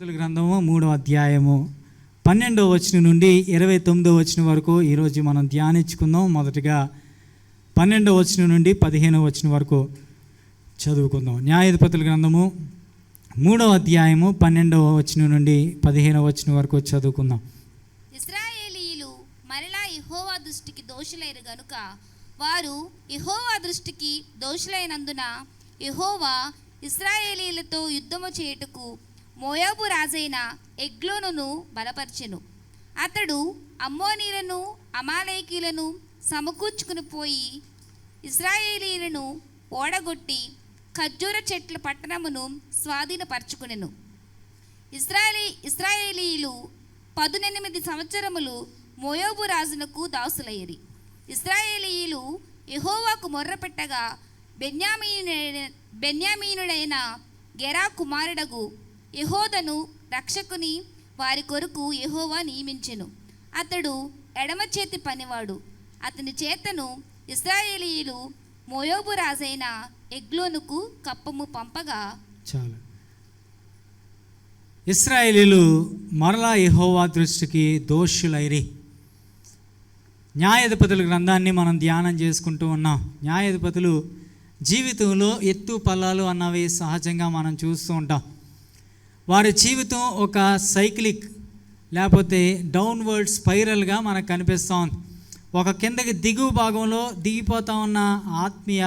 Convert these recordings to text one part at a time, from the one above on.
న్యాయాధిపతుల గ్రంథము 3వ అధ్యాయము 12వ వచనం నుండి 29వ వచనం వరకు ఈరోజు మనం ధ్యానించుకుందాం. మొదటిగా 12వ వచనం నుండి 15వ వచనం వరకు చదువుకుందాం. న్యాయాధిపతుల గ్రంథము 3వ అధ్యాయము 12వ వచనం నుండి 15వ వచనం వరకు చదువుకుందాం. ఇశ్రాయేలీయులు మరలా యెహోవా దృష్టికి దోషులైరు గనుక వారు యెహోవా దృష్టికి దోషులైనందున యెహోవా ఇశ్రాయేలీయులతో యుద్ధము చేయుటకు మోయాబు రాజైన ఎగ్లోనును బలపరచెను. అతడు అమ్మోనీయులను అమాలేకీయులను సమకూర్చుకుని పోయి ఇశ్రాయేలీయులను ఓడగొట్టి ఖర్జూర చెట్ల పట్టణమును స్వాధీనపరచుకునెను. ఇశ్రాయేలీయులు 18 సంవత్సరములు మోయాబు రాజునకు దాసులయ్యిరి. ఇశ్రాయేలీయులు యెహోవాకు మొర్రపెట్టగా బెన్యామీనుడైన గెరా కుమారుడగు యెహోదను రక్షకుని వారి కొరకు యెహోవా నియమించెను. అతడు ఎడమ చేతి పనివాడు. అతని చేతను ఇశ్రాయేలీయులు మోయాబు రాజైన ఎగ్లోనుకు కప్పము పంపగా చాలు. ఇశ్రాయేలీయులు మరలా యెహోవా దృష్టికి దోషులైరి. న్యాయాధిపతుల గ్రంథాన్ని మనం ధ్యానం చేసుకుంటూ ఉన్నాం. న్యాయాధిపతులు జీవితంలో ఎత్తు పల్లాలు అన్నవి సహజంగా మనం చూస్తూ ఉంటాం. వారి జీవితం ఒక సైక్లిక్ లేకపోతే డౌన్వర్డ్ స్పైరల్గా మనకు కనిపిస్తూ ఉంది. ఒక కిందకి దిగువ భాగంలో దిగిపోతూ ఉన్న ఆత్మీయ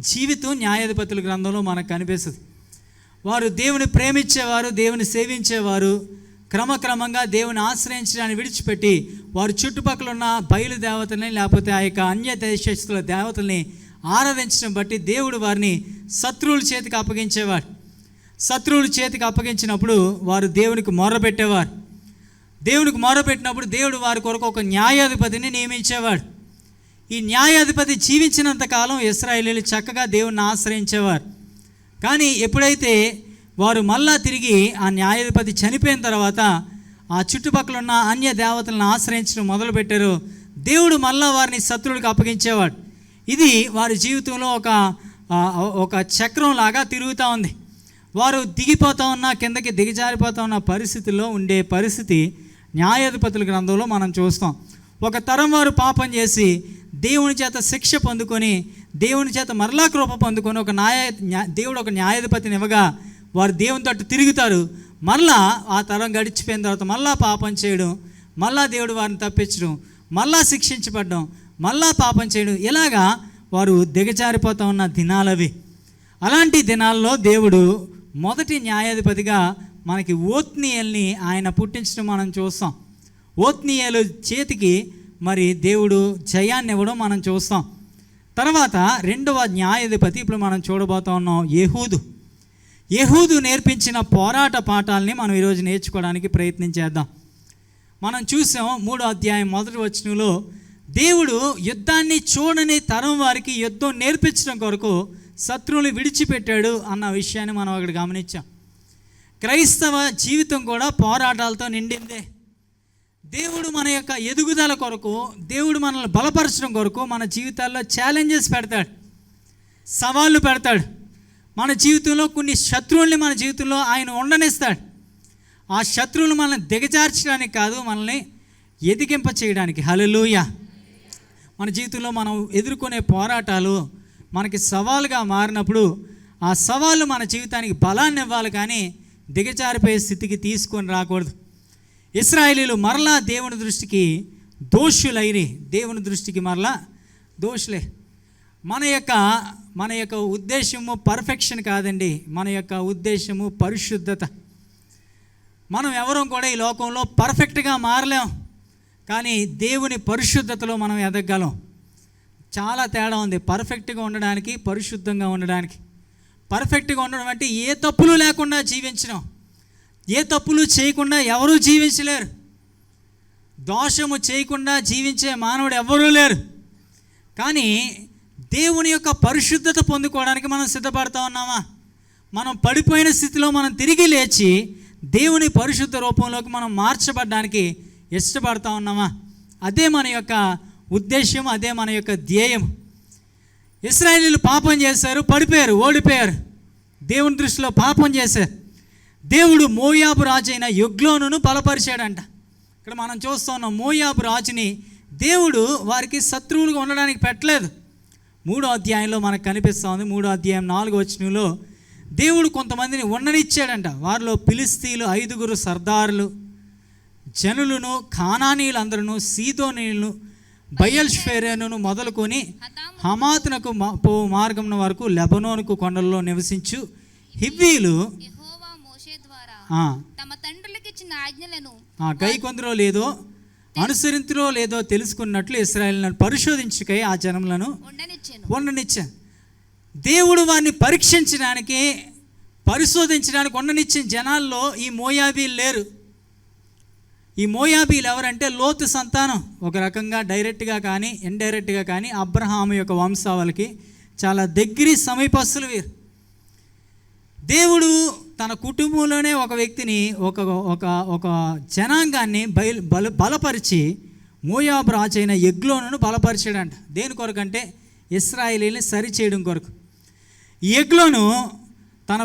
జీవితం న్యాయాధిపతుల గ్రంథంలో మనకు కనిపిస్తుంది. వారు దేవుని ప్రేమించేవారు, దేవుని సేవించేవారు. క్రమక్రమంగా దేవుని ఆశ్రయించడాన్ని విడిచిపెట్టి వారు చుట్టుపక్కల ఉన్న బయలు దేవతల్ని లేకపోతే ఆ యొక్క అన్య దేశస్తుల దేవతల్ని ఆరాధించడం బట్టి దేవుడు వారిని శత్రువుల చేతికి అప్పగించేవాడు. శత్రువుల చేతికి అప్పగించినప్పుడు వారు దేవునికి మొర్రపెట్టేవారు. దేవునికి మొర్రపెట్టినప్పుడు దేవుడు వారి కొరకు ఒక న్యాయాధిపతిని నియమించేవాడు. ఈ న్యాయాధిపతి జీవించినంతకాలం ఇశ్రాయేలీయులు చక్కగా దేవుణ్ణి ఆశ్రయించేవారు. కానీ ఎప్పుడైతే వారు మళ్ళా తిరిగి ఆ న్యాయాధిపతి చనిపోయిన తర్వాత ఆ చుట్టుపక్కల ఉన్న అన్య దేవతలను ఆశ్రయించడం మొదలుపెట్టారో దేవుడు మళ్ళా వారిని శత్రువులకు అప్పగించేవాడు. ఇది వారి జీవితంలో ఒక చక్రం లాగా తిరుగుతూ ఉంది. వారు దిగిపోతూ ఉన్న కిందకి దిగజారిపోతూ ఉన్న పరిస్థితుల్లో ఉండే పరిస్థితి న్యాయాధిపతుల గ్రంథంలో మనం చూస్తాం. ఒక తరం వారు పాపం చేసి దేవుని చేత శిక్ష పొందుకొని దేవుని చేత మరలా కృప పొందుకొని దేవుడు ఒక న్యాయాధిపతిని ఇవ్వగా వారు దేవుని తట్టు తిరుగుతారు. మళ్ళా ఆ తరం గడిచిపోయిన తర్వాత మళ్ళా పాపం చేయడం, మళ్ళా దేవుడు వారిని తప్పించడం, మళ్ళా శిక్షించబడడం, మళ్ళా పాపం చేయడం, ఇలాగా వారు దిగజారిపోతూ ఉన్న దినాలవి. అలాంటి దినాల్లో దేవుడు మొదటి న్యాయాధిపతిగా మనకి ఓత్నీయేలుని ఆయన పుట్టించడం మనం చూస్తాం. ఓత్నీయేలు చేతికి మరి దేవుడు జయాన్ని ఇవ్వడం మనం చూస్తాం. తర్వాత రెండవ న్యాయాధిపతి ఇప్పుడు మనం చూడబోతూ ఉన్నాం యెహూదు నేర్పించిన పోరాట పాఠాలని మనం ఈరోజు నేర్చుకోవడానికి ప్రయత్నం చేద్దాం. మనం చూసాం 3వ అధ్యాయం 1వ వచనంలో దేవుడు యుద్ధాన్ని చూడని తరం వారికి యుద్ధం నేర్పించడం కొరకు శత్రువులు విడిచిపెట్టాడు అన్న విషయాన్ని మనం అక్కడ గమనించాం. క్రైస్తవ జీవితం కూడా పోరాటాలతో నిండిందే. దేవుడు మన యొక్క ఎదుగుదల కొరకు, దేవుడు మనల్ని బలపరచడం కొరకు మన జీవితాల్లో ఛాలెంజెస్ పెడతాడు, సవాళ్ళు పెడతాడు. మన జీవితంలో కొన్ని శత్రువుల్ని మన జీవితంలో ఆయన ఉండనిస్తాడు. ఆ శత్రువులు మనల్ని దిగజార్చడానికి కాదు, మనల్ని ఎదిగింప చేయడానికి. హల్లెలూయా. మన జీవితంలో మనం ఎదుర్కొనే పోరాటాలు మనకి సవాలుగా మారినప్పుడు ఆ సవాళ్ళు మన జీవితానికి బలాన్ని ఇవ్వాలి, కానీ దిగజారిపోయే స్థితికి తీసుకొని రాకూడదు. ఇశ్రాయేలీయులు మరలా దేవుని దృష్టికి దోషులైరి. దేవుని దృష్టికి మరలా దోషులే. మన యొక్క ఉద్దేశము పర్ఫెక్షన్ కాదండి. మన యొక్క ఉద్దేశము పరిశుద్ధత. మనం ఎవరూ కూడా ఈ లోకంలో పర్ఫెక్ట్గా మారలేం, కానీ దేవుని పరిశుద్ధతలో మనం ఎదగలం. చాలా తేడా ఉంది పర్ఫెక్ట్గా ఉండడానికి, పరిశుద్ధంగా ఉండడానికి. పర్ఫెక్ట్గా ఉండడం అంటే ఏ తప్పులు లేకుండా జీవించడం. ఏ తప్పులు చేయకుండా ఎవరూ జీవించలేరు. దోషము చేయకుండా జీవించే మానవుడు ఎవరూ లేరు. కానీ దేవుని యొక్క పరిశుద్ధత పొందుకోవడానికి మనం సిద్ధపడతా ఉన్నామా? మనం పడిపోయిన స్థితిలో మనం తిరిగి లేచి దేవుని పరిశుద్ధ రూపంలోకి మనం మార్చబడడానికి ఇష్టపడతా ఉన్నామా? అదే మన యొక్క ఉద్దేశం, అదే మన యొక్క ధ్యేయం. ఇశ్రాయేలీయులు పాపం చేశారు, పడిపోయారు, ఓడిపోయారు. దేవుని దృష్టిలో పాపం చేశారు. దేవుడు మోయాబు రాజు అయిన ఎగ్లోనును బలపరిచాడంట. ఇక్కడ మనం చూస్తూ ఉన్నాం, మోయాబు రాజుని దేవుడు వారికి శత్రువులుగా ఉండడానికి పెట్టలేదు. 3వ అధ్యాయంలో మనకు కనిపిస్తూ ఉంది. 3వ అధ్యాయం 4వ వచనంలో దేవుడు కొంతమందిని ఉండనిచ్చాడంట. వారిలో ఫిలిస్తీయులు 5 సర్దారులు, జనులను, కానానీయులందరూ, సీదోనీయులను, బయల్షెఫేరును మొదలుకొని హమాతునకు పోవు మార్గం వరకు లెబనోనుకు కొండల్లో నివసించు హివ్వీలు యెహోవా మోషే ద్వారా తమ తండ్రులకు ఇచ్చిన ఆజ్ఞలను గైకొందరో లేదో అనుసరించురో లేదో తెలుసుకున్నట్లు ఇశ్రాయేలును పరిశోధించుకై ఆ జనములను ఉండనిచ్చాను. దేవుడు వారిని పరీక్షించడానికి, పరిశోధించడానికి ఉండనిచ్చిన జనాల్లో ఈ మోయాబీలు లేరు. ఈ మోయాబీలు ఎవరంటే లోతు సంతానం. ఒక రకంగా డైరెక్ట్గా కానీ ఇండైరెక్ట్గా కానీ అబ్రహాము యొక్క వంశావళికి చాలా దగ్గరి సమీపస్తులు వీరు. దేవుడు తన కుటుంబంలోనే ఒక వ్యక్తిని, ఒక ఒక ఒక జనాంగాన్ని బలపరిచి మోయాబు రాజు అయిన ఎగ్లోనును బలపరిచాడంట. దేని కొరకంటే ఇశ్రాయేలీని సరిచేయడం కొరకు. ఎగ్లోను తన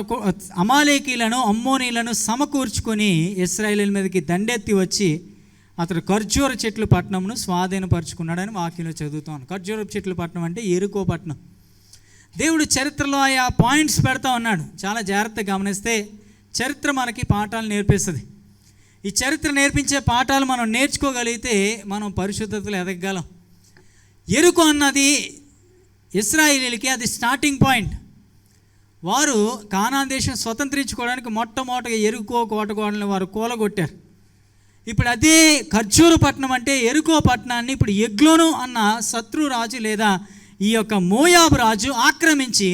అమాలేకీలను, అమ్మోనీలను సమకూర్చుకొని ఇశ్రాయేలీల మీదకి దండెత్తి వచ్చి అతడు ఖర్జూర చెట్ల పట్టణంను స్వాధీనపరుచుకున్నాడని వాక్యంలో చదువుతాను. ఖర్జూర చెట్ల పట్టణం అంటే ఎరుకో పట్టణం. దేవుడు చరిత్రలో ఆ పాయింట్స్ పెడతా ఉన్నాడు. చాలా జాగ్రత్తగా గమనిస్తే చరిత్ర మనకి పాఠాలు నేర్పిస్తుంది. ఈ చరిత్ర నేర్పించే పాఠాలు మనం నేర్చుకోగలిగితే మనం పరిశుద్ధతలో ఎదగగలం. ఎరుకో అన్నది ఇశ్రాయేలీలకి అది స్టార్టింగ్ పాయింట్. వారు కానాన్ దేశం స్వతంత్రించుకోవడానికి మొట్టమొదటిగా ఎరుకో కోటగోడలను వారు కూలగొట్టారు. ఇప్పుడు అదే ఖర్జూర పట్టణం అంటే ఎరుకో పట్టణాన్ని ఇప్పుడు ఎగ్లోను అన్న శత్రు రాజు లేదా ఈ యొక్క మోయాబు రాజు ఆక్రమించి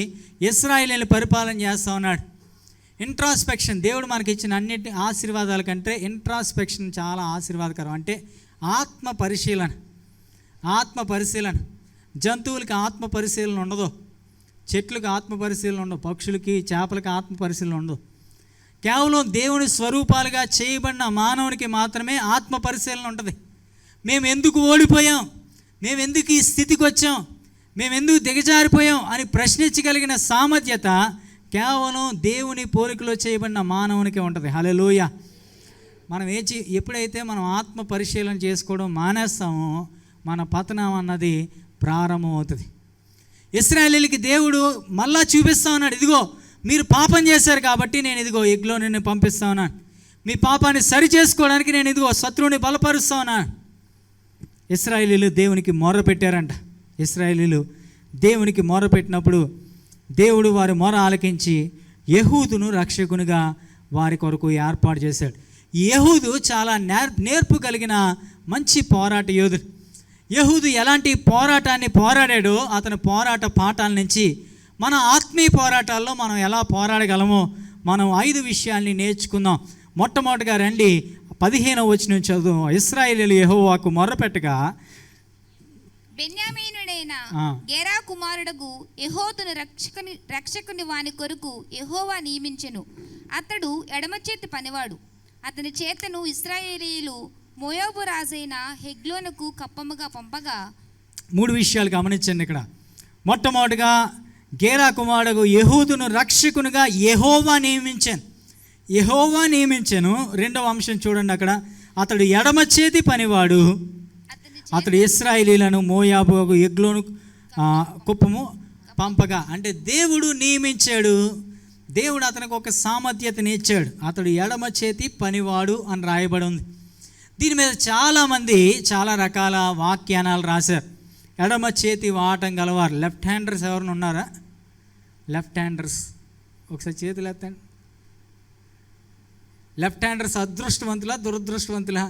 ఇశ్రాయేలీని పరిపాలన చేస్తూ ఉన్నాడు. ఇంట్రాస్పెక్షన్, దేవుడు మనకి ఇచ్చిన అన్నిటి ఆశీర్వాదాల కంటే ఇంట్రాస్పెక్షన్ చాలా ఆశీర్వాదకరం. అంటే ఆత్మ పరిశీలన. జంతువులకి ఆత్మ పరిశీలన ఉండదు, చెట్లకు ఆత్మ పరిశీలన ఉండదు, పక్షులకి, చేపలకి ఆత్మ పరిశీలన ఉండదు. కేవలం దేవుని స్వరూపాలుగా చేయబడిన మానవునికి మాత్రమే ఆత్మ పరిశీలన ఉంటుంది. మేము ఎందుకు ఓడిపోయాం, మేము ఎందుకు ఈ స్థితికి వచ్చాం, మేము ఎందుకు దిగజారిపోయాం అని ప్రశ్నించగలిగిన సామర్థ్యత కేవలం దేవుని పోలికలో చేయబడిన మానవునికే ఉంటుంది. హల్లెలూయా. మనం ఎప్పుడైతే మనం ఆత్మ పరిశీలన చేసుకోవడం మానేస్తామో మన పతనం అన్నది ప్రారంభం అవుతుంది. ఇశ్రాయేలీలకి దేవుడు మళ్ళా చూపిస్తా ఉన్నాడు, ఇదిగో మీరు పాపం చేశారు కాబట్టి నేను ఇదిగో ఎగ్లో నిన్ను పంపిస్తా ఉన్నాను, మీ పాపాన్ని సరి చేసుకోవడానికి నేను ఇదిగో శత్రువుని బలపరుస్తా ఉన్నాను. ఇశ్రాయేలీలు దేవునికి మొర్ర పెట్టారంట. ఇశ్రాయేలీలు దేవునికి మొర్ర పెట్టినప్పుడు దేవుడు వారి మొర ఆలకించి యెహూదును రక్షకునిగా వారి కొరకు ఏర్పాటు చేశాడు. యెహూదు చాలా నేర్పు కలిగిన మంచి పోరాట యోధుడు. యెహూదు ఎలాంటి పోరాటాన్ని పోరాడాడో అతని పోరాట పాఠాల నుంచి మన ఆత్మీయ పోరాటాల్లో మనం ఎలా పోరాడగలమో మనం 5 విషయాల్ని నేర్చుకుందాం. మొట్టమొదటిగా రండి 15వ వచనం చదువు. ఇశ్రాయేలీయులు యెహోవాకు మొర్రపెట్టగా బెన్యామీనుడైన గెరా కుమారుడగు యెహోదును రక్షకుని వాని కొరకు యెహోవా నియమించెను. అతడు ఎడమ చేతి పనివాడు. అతని చేతను ఇశ్రాయేలీయులు మోయాబు రాజైన హెగ్లోనుకు కప్పముగా పంపగా 3 విషయాలు గమనించండి. ఇక్కడ మొట్టమొదటిగా గేరా కుమారుడు యెహూదును రక్షకునిగా యెహోవా నియమించాను. రెండవ అంశం చూడండి, అక్కడ అతడు ఎడమ చేతి పనివాడు. అతడు ఇశ్రాయేలీలను మోయాబు ఎగ్లోను కుప్పము పంపగా, అంటే దేవుడు నియమించాడు. దేవుడు అతనికి ఒక సామర్థ్యతని ఇచ్చాడు. అతడు ఎడమ చేతి పనివాడు అని రాయబడి ఉంది. దీని మీద చాలామంది చాలా రకాల వాక్యానాలు రాశారు. ఎడమ చేతి వాటం గలవారు, లెఫ్ట్ హ్యాండర్స్ ఎవరైనా ఉన్నారా? లెఫ్ట్ హ్యాండర్స్ ఒకసారి చేతులు ఎత్తండి. లెఫ్ట్ హ్యాండర్స్ అదృష్టవంతులా దురదృష్టవంతులా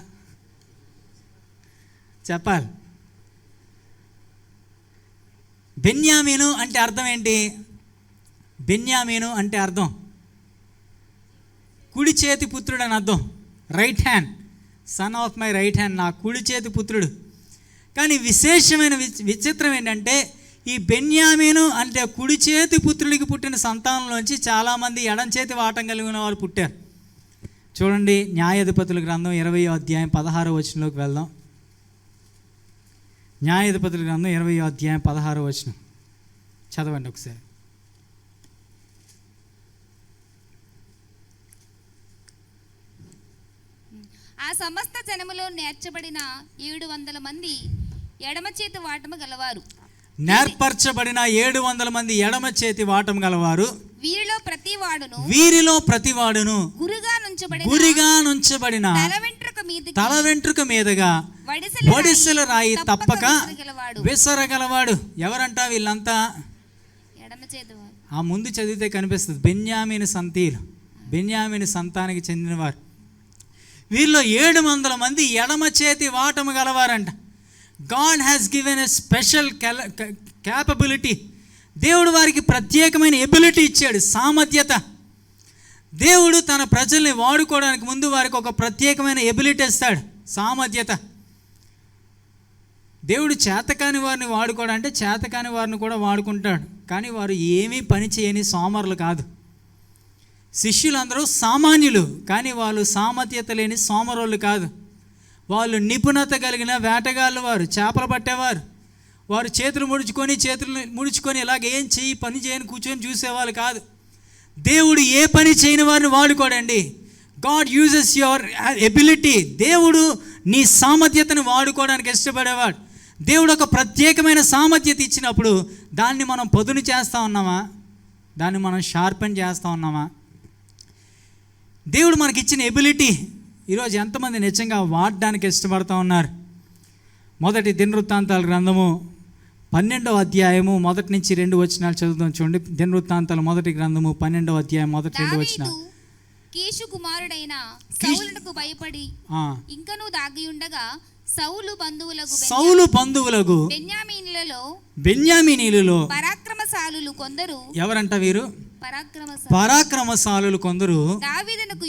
చెప్పాలి. బెన్యామీను అంటే అర్థం ఏంటి? బెన్యామీను అంటే అర్థం కుడి చేతి పుత్రుడు అని అర్థం. Right hand, son of my right hand, నా కుడి చేతి పుత్రుడు. కానీ విశేషమైన విచిత్రం ఏంటంటే ఈ బెన్యామీను అంటే కుడి చేతి పుత్రుడికి పుట్టిన సంతానంలోంచి చాలామంది ఎడం చేతి వాటం కలిగిన వారు పుట్టారు. చూడండి, న్యాయాధిపతుల గ్రంథం 20వ అధ్యాయం 16వ వచనంలోకి వెళ్దాం. న్యాయాధిపతుల గ్రంథం 20వ అధ్యాయం 16వ వచనం చదవండి ఒకసారి. ఆ సమస్త జనములో నేర్చబడిన 700 మంది ఎడమ చేతి వాటము గలవారు. నేర్పరచబడిన 700 మంది ఎడమ చేతి వాటం గలవారు. వీరిలో ప్రతివాడును గురిగా నుంచబడిన తల వెంట్రుక మీదుగా వడిసెల రాయి తప్పక విసరగలవాడు. ఎవరంట వీళ్ళంతా? ఎడమ చేతి. ఆ ముందు చదివితే కనిపిస్తుంది, బెన్యామీను సంతీలు, బెన్యామీను సంతానికి చెందినవారు. వీళ్ళు 700 మంది ఎడమ చేతి వాటము గలవారంట. God has given a special capability. దేవుడు వారికి ప్రత్యేకమైన ఎబిలిటీ ఇచ్చాడు, సామర్థ్యత. దేవుడు తన ప్రజల్ని వాడుకోవడానికి ముందు వారికి ఒక ప్రత్యేకమైన ఎబిలిటీ ఇస్తాడు, సామర్థ్యత. దేవుడు చేతకాని వారిని వాడుకోవడం అంటే చేతకాని వారిని కూడా వాడుకుంటాడు, కానీ వారు ఏమీ పని చేయని సోమరులు కాదు. శిష్యులందరూ సామాన్యులు, కానీ వాళ్ళు సామర్థ్యత లేని సోమరులు కాదు. వాళ్ళు నిపుణత కలిగిన వేటగాళ్ళు, వారు చేపలు పట్టేవారు. వారు చేతులు ముడుచుకొని ఇలాగ ఏం చెయ్యి పని చేయని కూర్చొని చూసేవాళ్ళు కాదు. దేవుడు ఏ పని చేయని వారిని వాడుకోడండి. God uses your ability. దేవుడు నీ సామర్థ్యతను వాడుకోవడానికి ఇష్టపడేవాడు. దేవుడు ఒక ప్రత్యేకమైన సామర్థ్యత ఇచ్చినప్పుడు దాన్ని మనం పదును చేస్తూ ఉన్నామా? దాన్ని మనం షార్పెన్ చేస్తూ ఉన్నామా? దేవుడు మనకిచ్చిన ఎబిలిటీ ఈరోజు ఎంతమంది నిజంగా వాడడానికి ఇష్టపడుతూ ఉన్నారు? మొదటి దినవృత్తాంతాల గ్రంథము 12వ అధ్యాయము 1 నుంచి 2 వచనాలు చదువుతాం చూడండి. దినవృత్తాంతాల మొదటి గ్రంథము 12వ అధ్యాయం 1-2 వచనాలు. కీషు కుమారుడైన సౌలునకు భయపడి ఇంకనూ దాగి ఉండగా సౌలు బంధువులకు బెన్యామీనీయులలో పరాక్రమశాలులు కొందరు. ఎవరంట వీరు? పరాక్రమశాలులు కొందరు దావీదునకు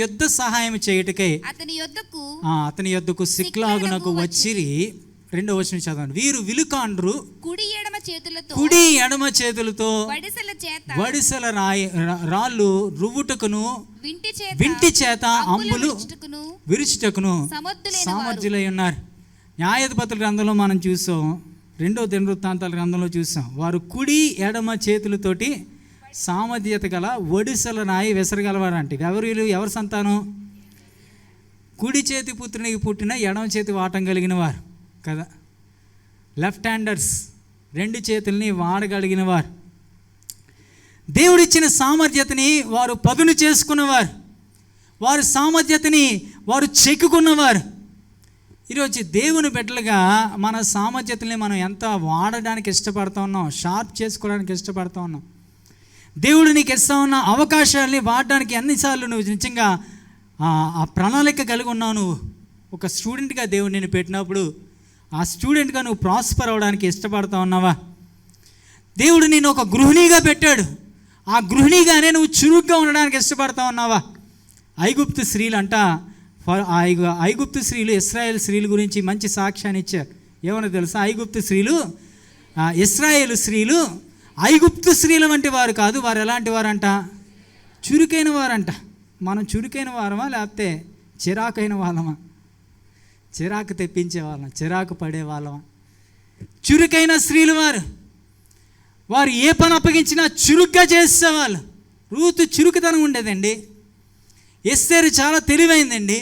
యుద్ధ సహాయం చేయుటకై అతని యొద్దకు సిక్లాగునకు వచ్చిరి. 2వ వచనం చదవండి. వీరు విలుకాండ్రు, కుడి ఎడమ చేతులతో వడిసెల రాళ్ళు రువ్వుటకును వింటి చేత అంబులు విరుచుటకును సమర్థులై ఉన్నారు. న్యాయాధిపతుల గ్రంథంలో మనం చూసాం, 2వ దినవృత్తాంతాల గ్రంథంలో చూసాం. వారు కుడి ఎడమ చేతులతోటి సామర్థ్యత గల ఒడిసెల రాయి విసరగలవారంటే ఎవరి సంతానం? కుడి చేతి పుత్రునికి పుట్టిన ఎడమ చేతి వాటం కలిగిన వారు కదా, లెఫ్ట్ హ్యాండర్స్, 2 చేతుల్ని వాడగలిగిన వారు. దేవుడిచ్చిన సామర్థ్యతని వారు పదును చేసుకున్నవారు, వారి సామర్థ్యతని వారు చెక్కుకున్నవారు. ఈరోజు దేవుని బిడ్డలుగా మన సామర్థ్యతని మనం ఎంత వాడడానికి ఇష్టపడుతూ ఉన్నాం, షార్ప్ చేసుకోవడానికి ఇష్టపడుతూ ఉన్నాం. దేవుడు నీకు ఇస్తా ఉన్న అవకాశాలని వాడడానికి ఎన్నిసార్లు నువ్వు నిజంగా ఆ ప్రణాళిక కలిగి ఉన్నావు. నువ్వు ఒక స్టూడెంట్గా దేవుడు నేను పెట్టినప్పుడు ఆ స్టూడెంట్గా నువ్వు ప్రాస్పర్ అవ్వడానికి ఇష్టపడుతూ ఉన్నావా? దేవుడు నేను ఒక గృహిణిగా పెట్టాడు, ఆ గృహిణిగానే నువ్వు చురుగ్గా ఉండడానికి ఇష్టపడుతూ ఉన్నావా? ఐగుప్తు స్త్రీలు అంట, ఐగుప్తు స్త్రీలు ఇశ్రాయేల్ స్త్రీల గురించి మంచి సాక్ష్యాన్ని ఇచ్చారు. ఏమన్నా తెలుసా? ఐగుప్తు స్త్రీలు ఇశ్రాయేలు స్త్రీలు ఐగుప్తు స్త్రీల వంటి వారు కాదు. వారు ఎలాంటి వారంట? చురుకైన వారంట. మనం చురుకైన వారమా లేకపోతే చిరాకైన వాళ్ళమా? చిరాకు తెప్పించే వాళ్ళం, చిరాకు పడే వాళ్ళమా? చురుకైన స్త్రీలు వారు ఏ పని అప్పగించినా చురుగ్గా చేసేవాళ్ళు. రూతు చురుకుతనం ఉండేదండి. ఎస్తేరు చాలా తెలివైందండి.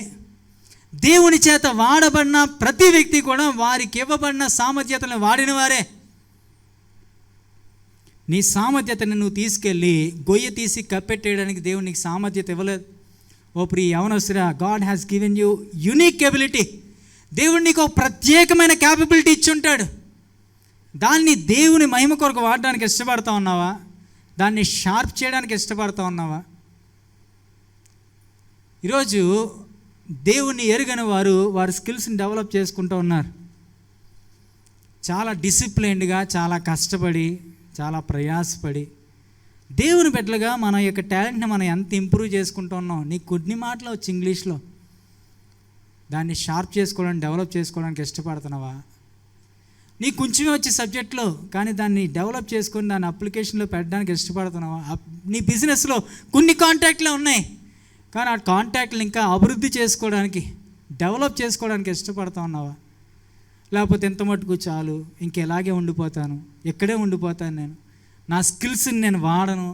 దేవుని చేత వాడబడిన ప్రతి వ్యక్తి కూడా వారికి ఇవ్వబడిన సామర్థ్యతలను వాడిన వారే. నీ సామర్థ్యతను నువ్వు తీసుకెళ్ళి గొయ్య తీసి కప్పెట్టేయడానికి దేవుడు నీకు సామర్థ్యత ఇవ్వలేదు. ఓ ప్రియ యవనస్తుడా, God has given you unique ability. దేవుడు నీకు ఒక ప్రత్యేకమైన క్యాపబిలిటీ ఇచ్చి ఉంటాడు. దాన్ని దేవుని మహిమ కొరకు వాడడానికి ఇష్టపడతా ఉన్నావా? దాన్ని షార్ప్ చేయడానికి ఇష్టపడతా ఉన్నావా? ఈరోజు దేవుణ్ణి ఎరుగని వారి స్కిల్స్ని డెవలప్ చేసుకుంటూ ఉన్నారు. చాలా డిసిప్లైన్డ్గా, చాలా కష్టపడి, చాలా ప్రయాసపడి దేవుని బిడ్డలుగా మన యొక్క టాలెంట్ని మనం ఎంత ఇంప్రూవ్ చేసుకుంటూ ఉన్నాం. నీకు కొన్ని మాటలు వచ్చి ఇంగ్లీష్లో, దాన్ని షార్ప్ చేసుకోవడానికి, డెవలప్ చేసుకోవడానికి ఇష్టపడుతున్నావా? నీకు కొంచెమే వచ్చే సబ్జెక్ట్లో, కానీ దాన్ని డెవలప్ చేసుకొని దాన్ని అప్లికేషన్లో పెట్టడానికి ఇష్టపడుతున్నావా? నీ బిజినెస్లో కొన్ని కాంటాక్ట్లు ఉన్నాయి, కానీ ఆ కాంటాక్ట్లు ఇంకా అభివృద్ధి చేసుకోవడానికి, డెవలప్ చేసుకోవడానికి ఇష్టపడుతూ ఉన్నావా? లేకపోతే ఎంత మటుకు చాలు, ఇంకెలాగే ఉండిపోతాను, ఎక్కడే ఉండిపోతాను, నేను నా స్కిల్స్ని నేను వాడను.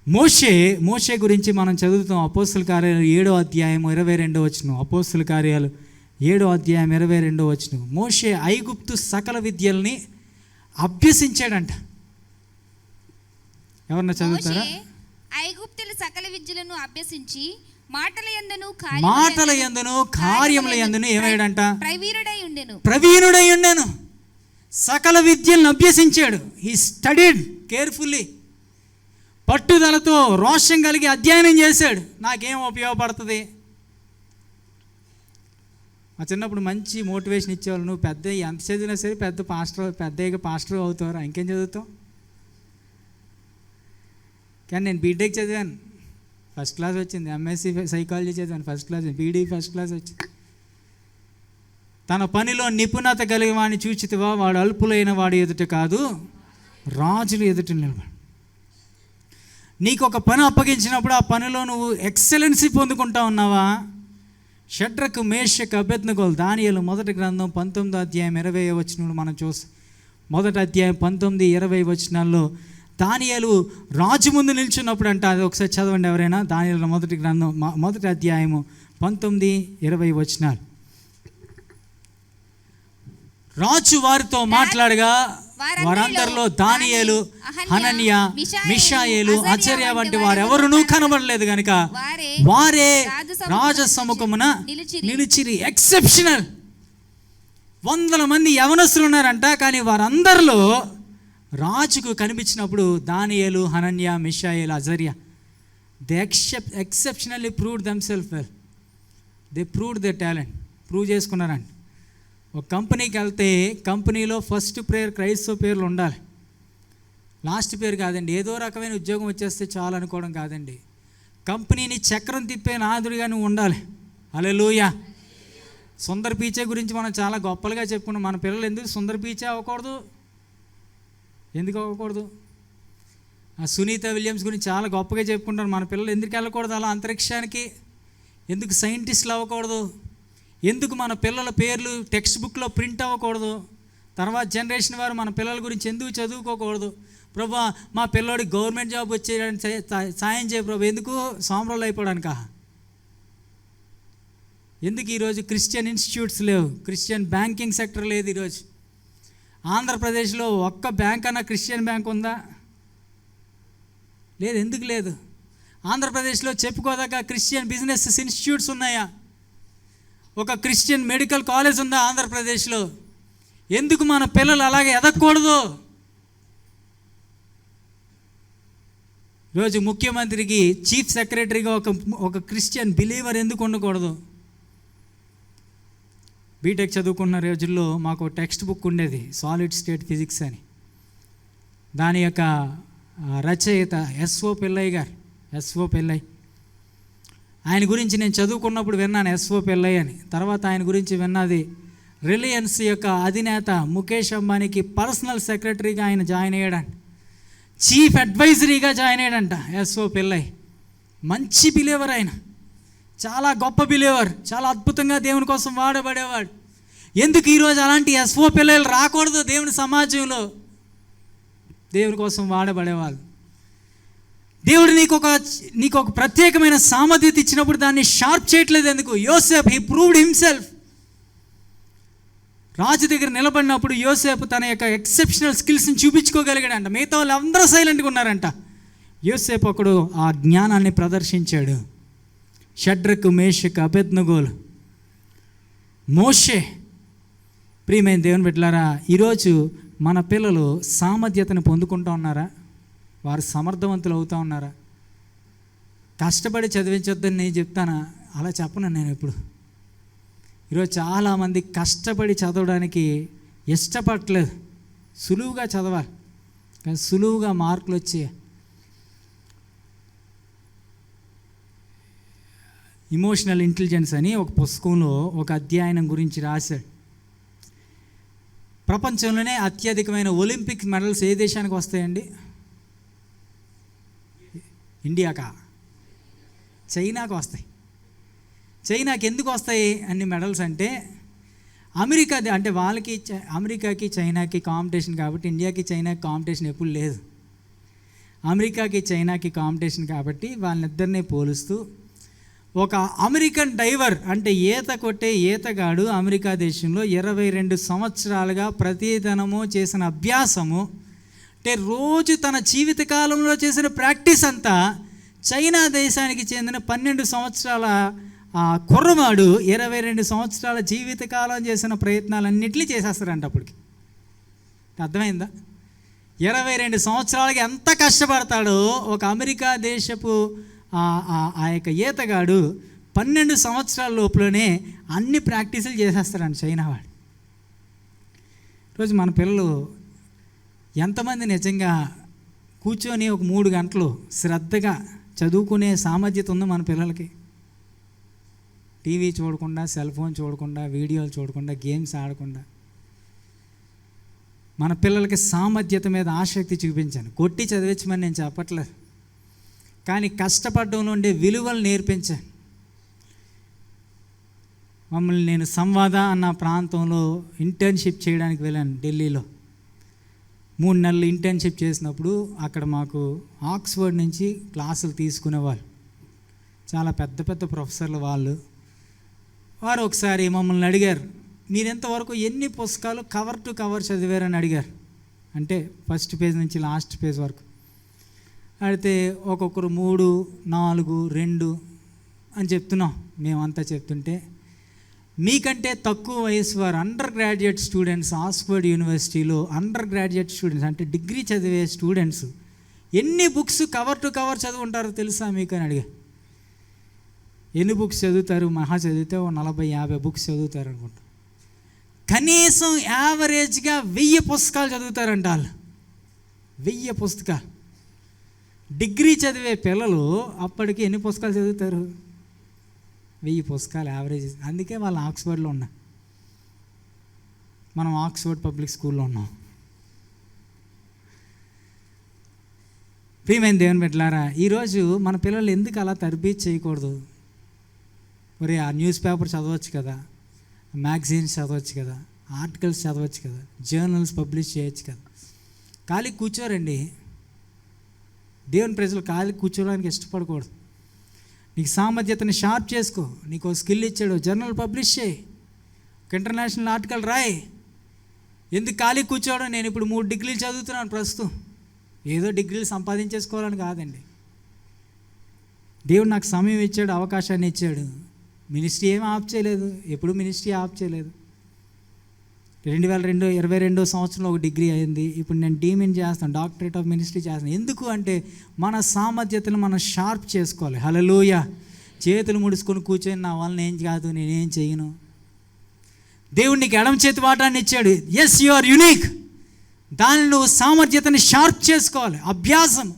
మోషే గురించి మనం చదువుతాం అపోస్తుల కార్యాలు 7వ అధ్యాయం 22వ వచనం. అపోస్తుల కార్యాలు 7వ అధ్యాయం 22వ వచనం. మోషే ఐగుప్తు సకల విద్యల్ని అభ్యసించాడంట. ఎవరన్నా చదువుతారా? మోషే ఐగుప్తుల సకల విద్యలను అభ్యసించి మాటల యందును కార్యముల యందును ఏమయ్యాడంట? ప్రవీణుడై ఉండెను. సకల విద్యలను అభ్యసించాడు. He studied carefully. పట్టుదలతో రోషం కలిగి అధ్యయనం చేశాడు. నాకేం ఉపయోగపడుతుంది? మా చిన్నప్పుడు మంచి మోటివేషన్ ఇచ్చేవాళ్ళు. నువ్వు పెద్ద ఎంత చదివినా సరే పెద్దగా పాస్టర్ అవుతావు, ఇంకేం చదువుతావు? కానీ నేను బీటెక్ చదివాను, ఫస్ట్ క్లాస్ వచ్చింది. ఎంఎస్సి సైకాలజీ చదివాను, first class. BD first class వచ్చింది. తన పనిలో నిపుణత కలిగిన వాడిని చూచితివా, వాడు అల్పులైన వాడి ఎదుట కాదు రాజులు ఎదుట నిలబడి. నీకు ఒక పని అప్పగించినప్పుడు ఆ పనిలో నువ్వు ఎక్సలెన్సీ పొందుకుంటా ఉన్నావా? షడ్రకు, మేషకు, అబేద్నెగోలు, దానియేలు మొదటి గ్రంథం 19వ అధ్యాయం 20వ వచనంలో మనం చూస్తాం. మొదటి అధ్యాయం 19-20 వచనాల్లో దానియేలు రాజు ముందు నిల్చున్నప్పుడు అంట. అది ఒకసారి చదవండి ఎవరైనా. దానియేలు మొదటి గ్రంథం మొదటి అధ్యాయము 19-20 వచనాలు. రాజు వారితో మాట్లాడగా వారందరిలో దానియేలు, హనన్య, మిషాయేలు, అజర్యా వంటి వారెవరునూ కనబడలేదు కనుక వారే రాజ సముఖమున నిలిచిరి. ఎక్సెప్షనల్. 100 మంది యవనస్తులు ఉన్నారంట, కానీ వారందరిలో రాజుకు కనిపించినప్పుడు దానియేలు, హనన్య, మిషాయేలు, అజర్యా they exceptionally proved themselves well. They proved they talent. Prove చేసుకున్నారంట. ఒక కంపెనీకి వెళ్తే కంపెనీలో ఫస్ట్ పేరు క్రైస్తవ పేర్లు ఉండాలి, లాస్ట్ పేరు కాదండి. ఏదో రకమైన ఉద్యోగం వచ్చేస్తే చాలు అనుకోవడం కాదండి. కంపెనీని చక్రం తిప్పే నాదుడిగా నువ్వు ఉండాలి. హల్లెలూయా. సుందర్ పీచే గురించి మనం చాలా గొప్పలుగా చెప్పుకున్నాం. మన పిల్లలు ఎందుకు సుందర్ పీచే అవ్వకూడదు? ఎందుకు అవ్వకూడదు? ఆ సునీత విలియమ్స్ గురించి చాలా గొప్పగా చెప్పుకుంటారు. మన పిల్లలు ఎందుకు వెళ్ళకూడదు అలా అంతరిక్షానికి? ఎందుకు సైంటిస్టులు అవ్వకూడదు? ఎందుకు మన పిల్లల పేర్లు టెక్స్ట్ బుక్లో ప్రింట్ అవ్వకూడదు? తర్వాత జనరేషన్ వారు మన పిల్లల గురించి ఎందుకు చదువుకోకూడదు? ప్రభా, మా పిల్లోడికి గవర్నమెంట్ జాబ్ వచ్చేయడానికి సాయం చేయ ప్రభు. ఎందుకు? సాంబ్రాలు అయిపోవడానికా? ఎందుకు ఈరోజు క్రిస్టియన్ ఇన్స్టిట్యూట్స్ లేవు? క్రిస్టియన్ బ్యాంకింగ్ సెక్టర్ లేదు ఈరోజు. ఆంధ్రప్రదేశ్లో ఒక్క బ్యాంక్ అన్నా క్రిస్టియన్ బ్యాంక్ ఉందా? లేదు. ఎందుకు లేదు? ఆంధ్రప్రదేశ్లో చెప్పుకోదగ్గ క్రిస్టియన్ బిజినెస్ ఇన్స్టిట్యూట్స్ ఉన్నాయా? ఒక క్రిస్టియన్ మెడికల్ కాలేజ్ ఉందా ఆంధ్రప్రదేశ్లో? ఎందుకు మన పిల్లలు అలాగే ఎదగకూడదు? ఈరోజు ముఖ్యమంత్రికి చీఫ్ సెక్రటరీగా ఒక క్రిస్టియన్ బిలీవర్ ఎందుకు ఉండకూడదు? బీటెక్ చదువుకున్న రోజుల్లో మాకు టెక్స్ట్ బుక్ ఉండేది, సాలిడ్ స్టేట్ ఫిజిక్స్ అని. దాని యొక్క రచయిత ఎస్ఓ పిల్లయ్య గారు. ఎస్ఓ పిల్లయ్య ఆయన గురించి నేను చదువుకున్నప్పుడు విన్నాను, ఎస్ఓ పిల్లయ్య అని. తర్వాత ఆయన గురించి విన్నది రిలయన్స్ యొక్క అధినేత ముఖేష్ అంబానీకి పర్సనల్ సెక్రటరీగా ఆయన జాయిన్ అయ్యాడంట. చీఫ్ అడ్వైజరీగా జాయిన్ అయ్యాడంట ఎస్ఓ పిల్లయ్య. మంచి బిలీవర్ ఆయన, చాలా గొప్ప బిలీవర్, చాలా అద్భుతంగా దేవుని కోసం వాడబడేవాడు. ఎందుకు ఈరోజు అలాంటి ఎస్ఓ పిల్లలు రాకూడదు దేవుని సమాజంలో? దేవుని కోసం వాడబడేవాళ్ళు. దేవుడు నీకు ఒక ప్రత్యేకమైన సామర్థ్యత ఇచ్చినప్పుడు దాన్ని షార్ప్ చేయట్లేదు ఎందుకు? యోసేపు, హీ ప్రూవ్డ్ హిమ్సెల్ఫ్. రాజు దగ్గర నిలబడినప్పుడు యోసేపు తన యొక్క ఎక్సెప్షనల్ స్కిల్స్ని చూపించుకోగలిగాడంట. మిగతా వాళ్ళు అందరూ సైలెంట్గా ఉన్నారంట. యోసేపు ఒకడు ఆ జ్ఞానాన్ని ప్రదర్శించాడు. షడ్రకు, మేషకు, అబేద్నెగోలు, మోషే. ప్రియమైన దేవుని బిడ్డలారా, ఈరోజు మన పిల్లలు సామర్థ్యతను పొందుకుంటూ ఉన్నారా? వారు సమర్థవంతులు అవుతూ ఉన్నారా? కష్టపడి చదివించొద్దని నేను చెప్తానా? అలా చెప్పను నేను ఎప్పుడు. ఈరోజు చాలామంది కష్టపడి చదవడానికి ఇష్టపడట్లేదు. సులువుగా చదవాలి, కానీ సులువుగా మార్కులు వచ్చి ఇమోషనల్ ఇంటెలిజెన్స్ అని ఒక పుస్తకంలో ఒక అధ్యయనం గురించి రాశాడు. ప్రపంచంలోనే అత్యధికమైన ఒలింపిక్ మెడల్స్ ఏ దేశానికి వస్తాయండి? ఇండియాకా? చైనాకు వస్తాయి. చైనాకి ఎందుకు వస్తాయి అన్ని మెడల్స్ అంటే, అమెరికా అంటే అమెరికాకి చైనాకి కాంపిటీషన్ కాబట్టి ఇండియాకి చైనాకి కాంపిటీషన్ ఎప్పుడు లేదు. అమెరికాకి చైనాకి కాంపిటీషన్ కాబట్టి వాళ్ళిద్దరినీ పోలుస్తూ ఒక అమెరికన్ డైవర్ అంటే ఈత కొట్టే ఈతగాడు అమెరికా దేశంలో 22 సంవత్సరాలుగా ప్రతిదినము చేసిన అభ్యాసము అంటే రోజు తన జీవితకాలంలో చేసిన ప్రాక్టీస్ అంతా చైనా దేశానికి చెందిన 12 సంవత్సరాల కుర్రవాడు 22 సంవత్సరాల జీవితకాలం చేసిన ప్రయత్నాలన్నింటినీ చేసేస్తారంట. అప్పటికి అర్థమైందా? 22 సంవత్సరాలకి ఎంత కష్టపడతాడో ఒక అమెరికా దేశపు ఆ యొక్క ఈతగాడు 12 సంవత్సరాల లోపలనే అన్ని ప్రాక్టీసులు చేసేస్తాడంట చైనా వాడు. ఈరోజు మన పిల్లలు ఎంతమంది నిజంగా కూర్చొని ఒక 3 గంటలు శ్రద్ధగా చదువుకునే సామర్థ్యత ఉంది మన పిల్లలకి? టీవీ చూడకుండా, సెల్ ఫోన్ చూడకుండా, వీడియోలు చూడకుండా, గేమ్స్ ఆడకుండా మన పిల్లలకి సామర్థ్యత మీద ఆసక్తి చూపించాను. కొట్టి చదివించమని నేను చెప్పట్లేదు, కానీ కష్టపడడంలో ఉండే విలువలు నేర్పించాను. మమ్మల్ని నేను సంవాద అన్న ప్రాంతంలో ఇంటర్న్షిప్ చేయడానికి వెళ్ళాను. ఢిల్లీలో 3 నెలలు ఇంటర్న్షిప్ చేసినప్పుడు అక్కడ మాకు ఆక్స్ఫర్డ్ నుంచి క్లాసులు తీసుకునేవాళ్ళు, చాలా పెద్ద పెద్ద ప్రొఫెసర్లు వారు ఒకసారి మమ్మల్ని అడిగారు, మీరు ఎంతవరకు ఎన్ని పుస్తకాలు కవర్ టు కవర్ చదివారని అడిగారు. అంటే ఫస్ట్ పేజ్ నుంచి లాస్ట్ పేజ్ వరకు అడిగితే ఒక్కొక్కరు 3, 4, 2 అని చెప్తున్నాం. మేమంతా చెప్తుంటే మీకంటే తక్కువ వయసు వారు అండర్ గ్రాడ్యుయేట్ స్టూడెంట్స్, ఆక్స్ఫర్డ్ యూనివర్సిటీలో అండర్ గ్రాడ్యుయేట్ స్టూడెంట్స్ అంటే డిగ్రీ చదివే స్టూడెంట్స్ ఎన్ని బుక్స్ కవర్ టు కవర్ చదువుంటారో తెలుసా మీకు అని అడిగా. ఎన్ని బుక్స్ చదువుతారు? మహా చదివితే 40-50 బుక్స్ చదువుతారు అనుకుంటా. కనీసం యావరేజ్గా 1000 పుస్తకాలు చదువుతారంట వాళ్ళు. 1000 పుస్తకాలు. డిగ్రీ చదివే పిల్లలు అప్పటికి ఎన్ని పుస్తకాలు చదువుతారు? 1000 పుస్తకాలు యావరేజ్. అందుకే వాళ్ళు ఆక్స్ఫర్డ్లో ఉన్నారు, మనం ఆక్స్ఫర్డ్ పబ్లిక్ స్కూల్లో ఉన్నాం. ప్రియమైన దేవుని బిడ్డలారా, ఈరోజు మన పిల్లలు ఎందుకు అలా తర్బీదు చేయకూడదు? మరి ఆ న్యూస్ పేపర్ చదవచ్చు కదా, మ్యాగజైన్స్ చదవచ్చు కదా, ఆర్టికల్స్ చదవచ్చు కదా, జర్నల్స్ పబ్లిష్ చేయొచ్చు కదా. ఖాళీ కూర్చోరండి. దేవుని ప్రజలు ఖాళీ కూర్చోడానికి ఇష్టపడకూడదు. నీకు సామర్థ్యతని షార్ప్ చేసుకో. నీకు స్కిల్ ఇచ్చాడు, జర్నల్ పబ్లిష్ చేయి, ఒక ఇంటర్నేషనల్ ఆర్టికల్ రాయి. ఎందుకు ఖాళీ కూర్చోవడం? నేను ఇప్పుడు 3 డిగ్రీలు చదువుతున్నాను ప్రస్తుతం. ఏదో డిగ్రీలు సంపాదించేసుకోవాలని కాదండి. దేవుడు నాకు సమయం ఇచ్చాడు, అవకాశాన్ని ఇచ్చాడు. మినిస్ట్రీ ఏమీ ఆఫ్ చేయలేదు, ఎప్పుడు మినిస్ట్రీ ఆఫ్ చేయలేదు. 2022 సంవత్సరంలో ఒక డిగ్రీ అయింది. ఇప్పుడు నేను డీమిన్ చేస్తాను, డాక్టరేట్ ఆఫ్ మినిస్ట్రీ చేస్తాను. ఎందుకు అంటే మన సామర్థ్యతను మనం షార్ప్ చేసుకోవాలి. హల్లెలూయా. చేతులు ముడుచుకొని కూర్చొని నా వల్ల ఏం కాదు, నేనేం చేయను. దేవుడు నీకు ఎడమ చేతి వాటాన్ని ఇచ్చాడు. Yes, you are unique. దాన్ని నువ్వు సామర్థ్యతని షార్ప్ చేసుకోవాలి. అభ్యాసం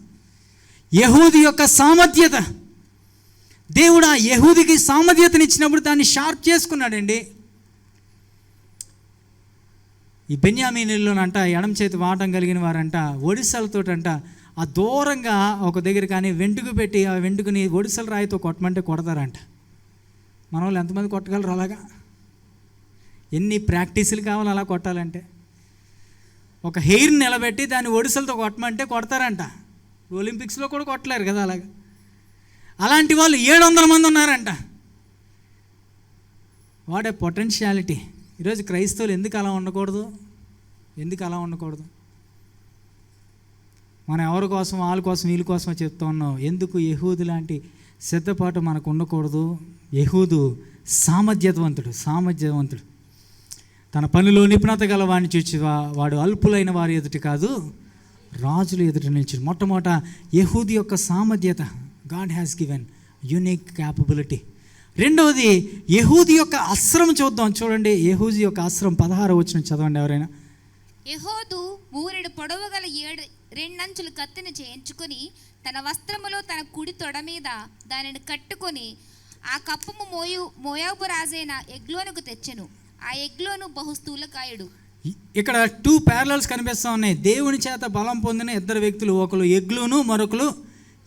యెహూది యొక్క సామర్థ్యత. దేవుడు ఆ యెహూదికి సామర్థ్యతని ఇచ్చినప్పుడు దాన్ని షార్ప్ చేసుకున్నాడండి. ఈ బెన్యామీనులోనంట ఎడమ చేతి వాటం కలిగిన వారంట ఒడిసెలతోటంట ఆ దూరంగా ఒక దగ్గర కానీ వెంటుకు పెట్టి ఆ వెంటుకుని ఒడిసెల రాయితో కొట్టమంటే కొడతారంట. మన వాళ్ళు ఎంతమంది కొట్టగలరు అలాగా? ఎన్ని ప్రాక్టీసులు కావాలి అలా కొట్టాలంటే? ఒక హెయిర్ని నిలబెట్టి దాన్ని ఒడిసెలతో కొట్టమంటే కొడతారంట. ఒలింపిక్స్లో కూడా కొట్టలేరు కదా అలాగా. అలాంటి వాళ్ళు 700 మంది ఉన్నారంట. What a potentiality. ఈరోజు క్రైస్తవులు ఎందుకు అలా ఉండకూడదు? ఎందుకు అలా ఉండకూడదు? మనం ఎవరి కోసం, వాళ్ళ కోసం, వీళ్ళ కోసం చెప్తా ఉన్నాం. ఎందుకు యెహూదు లాంటి సిద్ధపాటు మనకు ఉండకూడదు? యెహూదు సామర్థ్యవంతుడు. తన పనిలో నిపుణత గల వాడిని చూచి వాడు అల్పులైన వారి ఎదుటి కాదు, రాజుల ఎదుటి నిలిచి. మొట్టమొదట యెహూదు యొక్క సామర్థ్యత. God has given unique capability. రెండవది యెహూది యొక్క అస్త్రం చూద్దాం. చూడండి, యెహూది యొక్క అస్త్రం 16వ వచనం చదవండి ఎవరైనా. యెహూదు 3 పొడవు గల 2 అంచుల కత్తిని చేయించుకొని తన వస్త్రములో తన కుడి తొడ మీద దానిని కట్టుకొని ఆ కప్పము మోయాబు రాజైన ఎగ్లోనుకు తెచ్చెను. ఆ ఎగ్లోను బహుస్థూలకాయుడు. ఇక్కడ 2 ప్యారలల్స్ కనిపిస్తూ ఉన్నాయి. దేవుని చేత బలం పొందిన 2 వ్యక్తులు, ఒకరు ఎగ్లోను, మరొకరు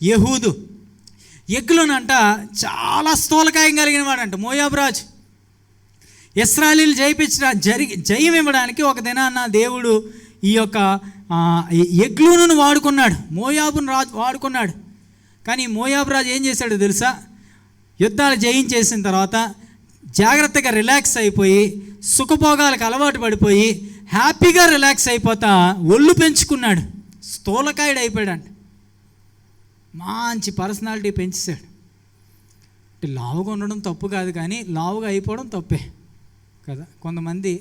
యెహూదు. ఎగ్లోనంట చాలా స్థూలకాయం కలిగిన వాడంట మోయాబు రాజు. ఇశ్రాయేలీయులు జయం ఇవ్వడానికి ఒక దినాన్న దేవుడు ఈ యొక్క ఎగ్లూనును వాడుకున్నాడు, మోయాబును రాజు వాడుకున్నాడు. కానీ మోయాబు రాజు ఏం చేశాడో తెలుసా? యుద్ధాలు జయించేసిన తర్వాత జాగ్రత్తగా రిలాక్స్ అయిపోయి సుఖభోగాలకు అలవాటు పడిపోయి హ్యాపీగా రిలాక్స్ అయిపోతా ఒళ్ళు పెంచుకున్నాడు, స్థూలకాయుడు అయిపోయాడంట. మంచి పర్సనాలిటీ పెంచేశాడు. లావుగా ఉండడం తప్పు కాదు, కానీ లావుగా అయిపోవడం తప్పే కదా. కొంతమంది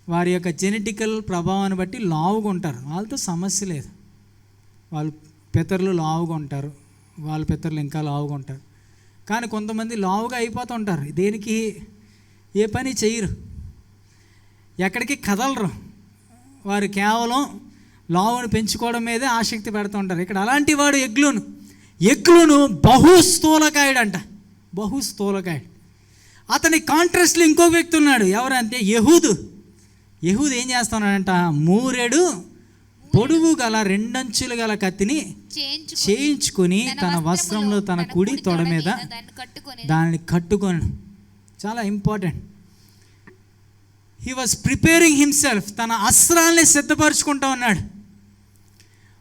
వారి యొక్క జెనెటికల్ ప్రభావాన్ని బట్టి లావుగా ఉంటారు, వాళ్ళతో సమస్య లేదు. వాళ్ళు పితరులు లావుగా ఉంటారు, వాళ్ళ పితరులు ఇంకా లావుగా ఉంటారు. కానీ కొంతమంది లావుగా అయిపోతూ ఉంటారు, దేనికి ఏ పని చేయరు, ఎక్కడికి కదలరు. వారు కేవలం లావును పెంచుకోవడం మీదే ఆసక్తి పెడుతూ ఉంటారు. ఇక్కడ అలాంటి వాడు ఎగ్లూను బహుస్థూలకాయుడంట, బహుస్థూలకాయుడు. అతని కాంట్రాస్ట్లో ఇంకో వ్యక్తి ఉన్నాడు. ఎవరంటే యెహూదు ఏం చేస్తున్నాడంట? 3 పొడుగు గల 2 అంచులు గల కత్తిని చేయించుకొని తన వస్త్రంలో తన కుడి తొడ మీద దాన్ని కట్టుకొని. చాలా important. He was preparing himself, తన అస్త్రాల్ని సిద్ధపరచుకుంటూ ఉన్నాడు.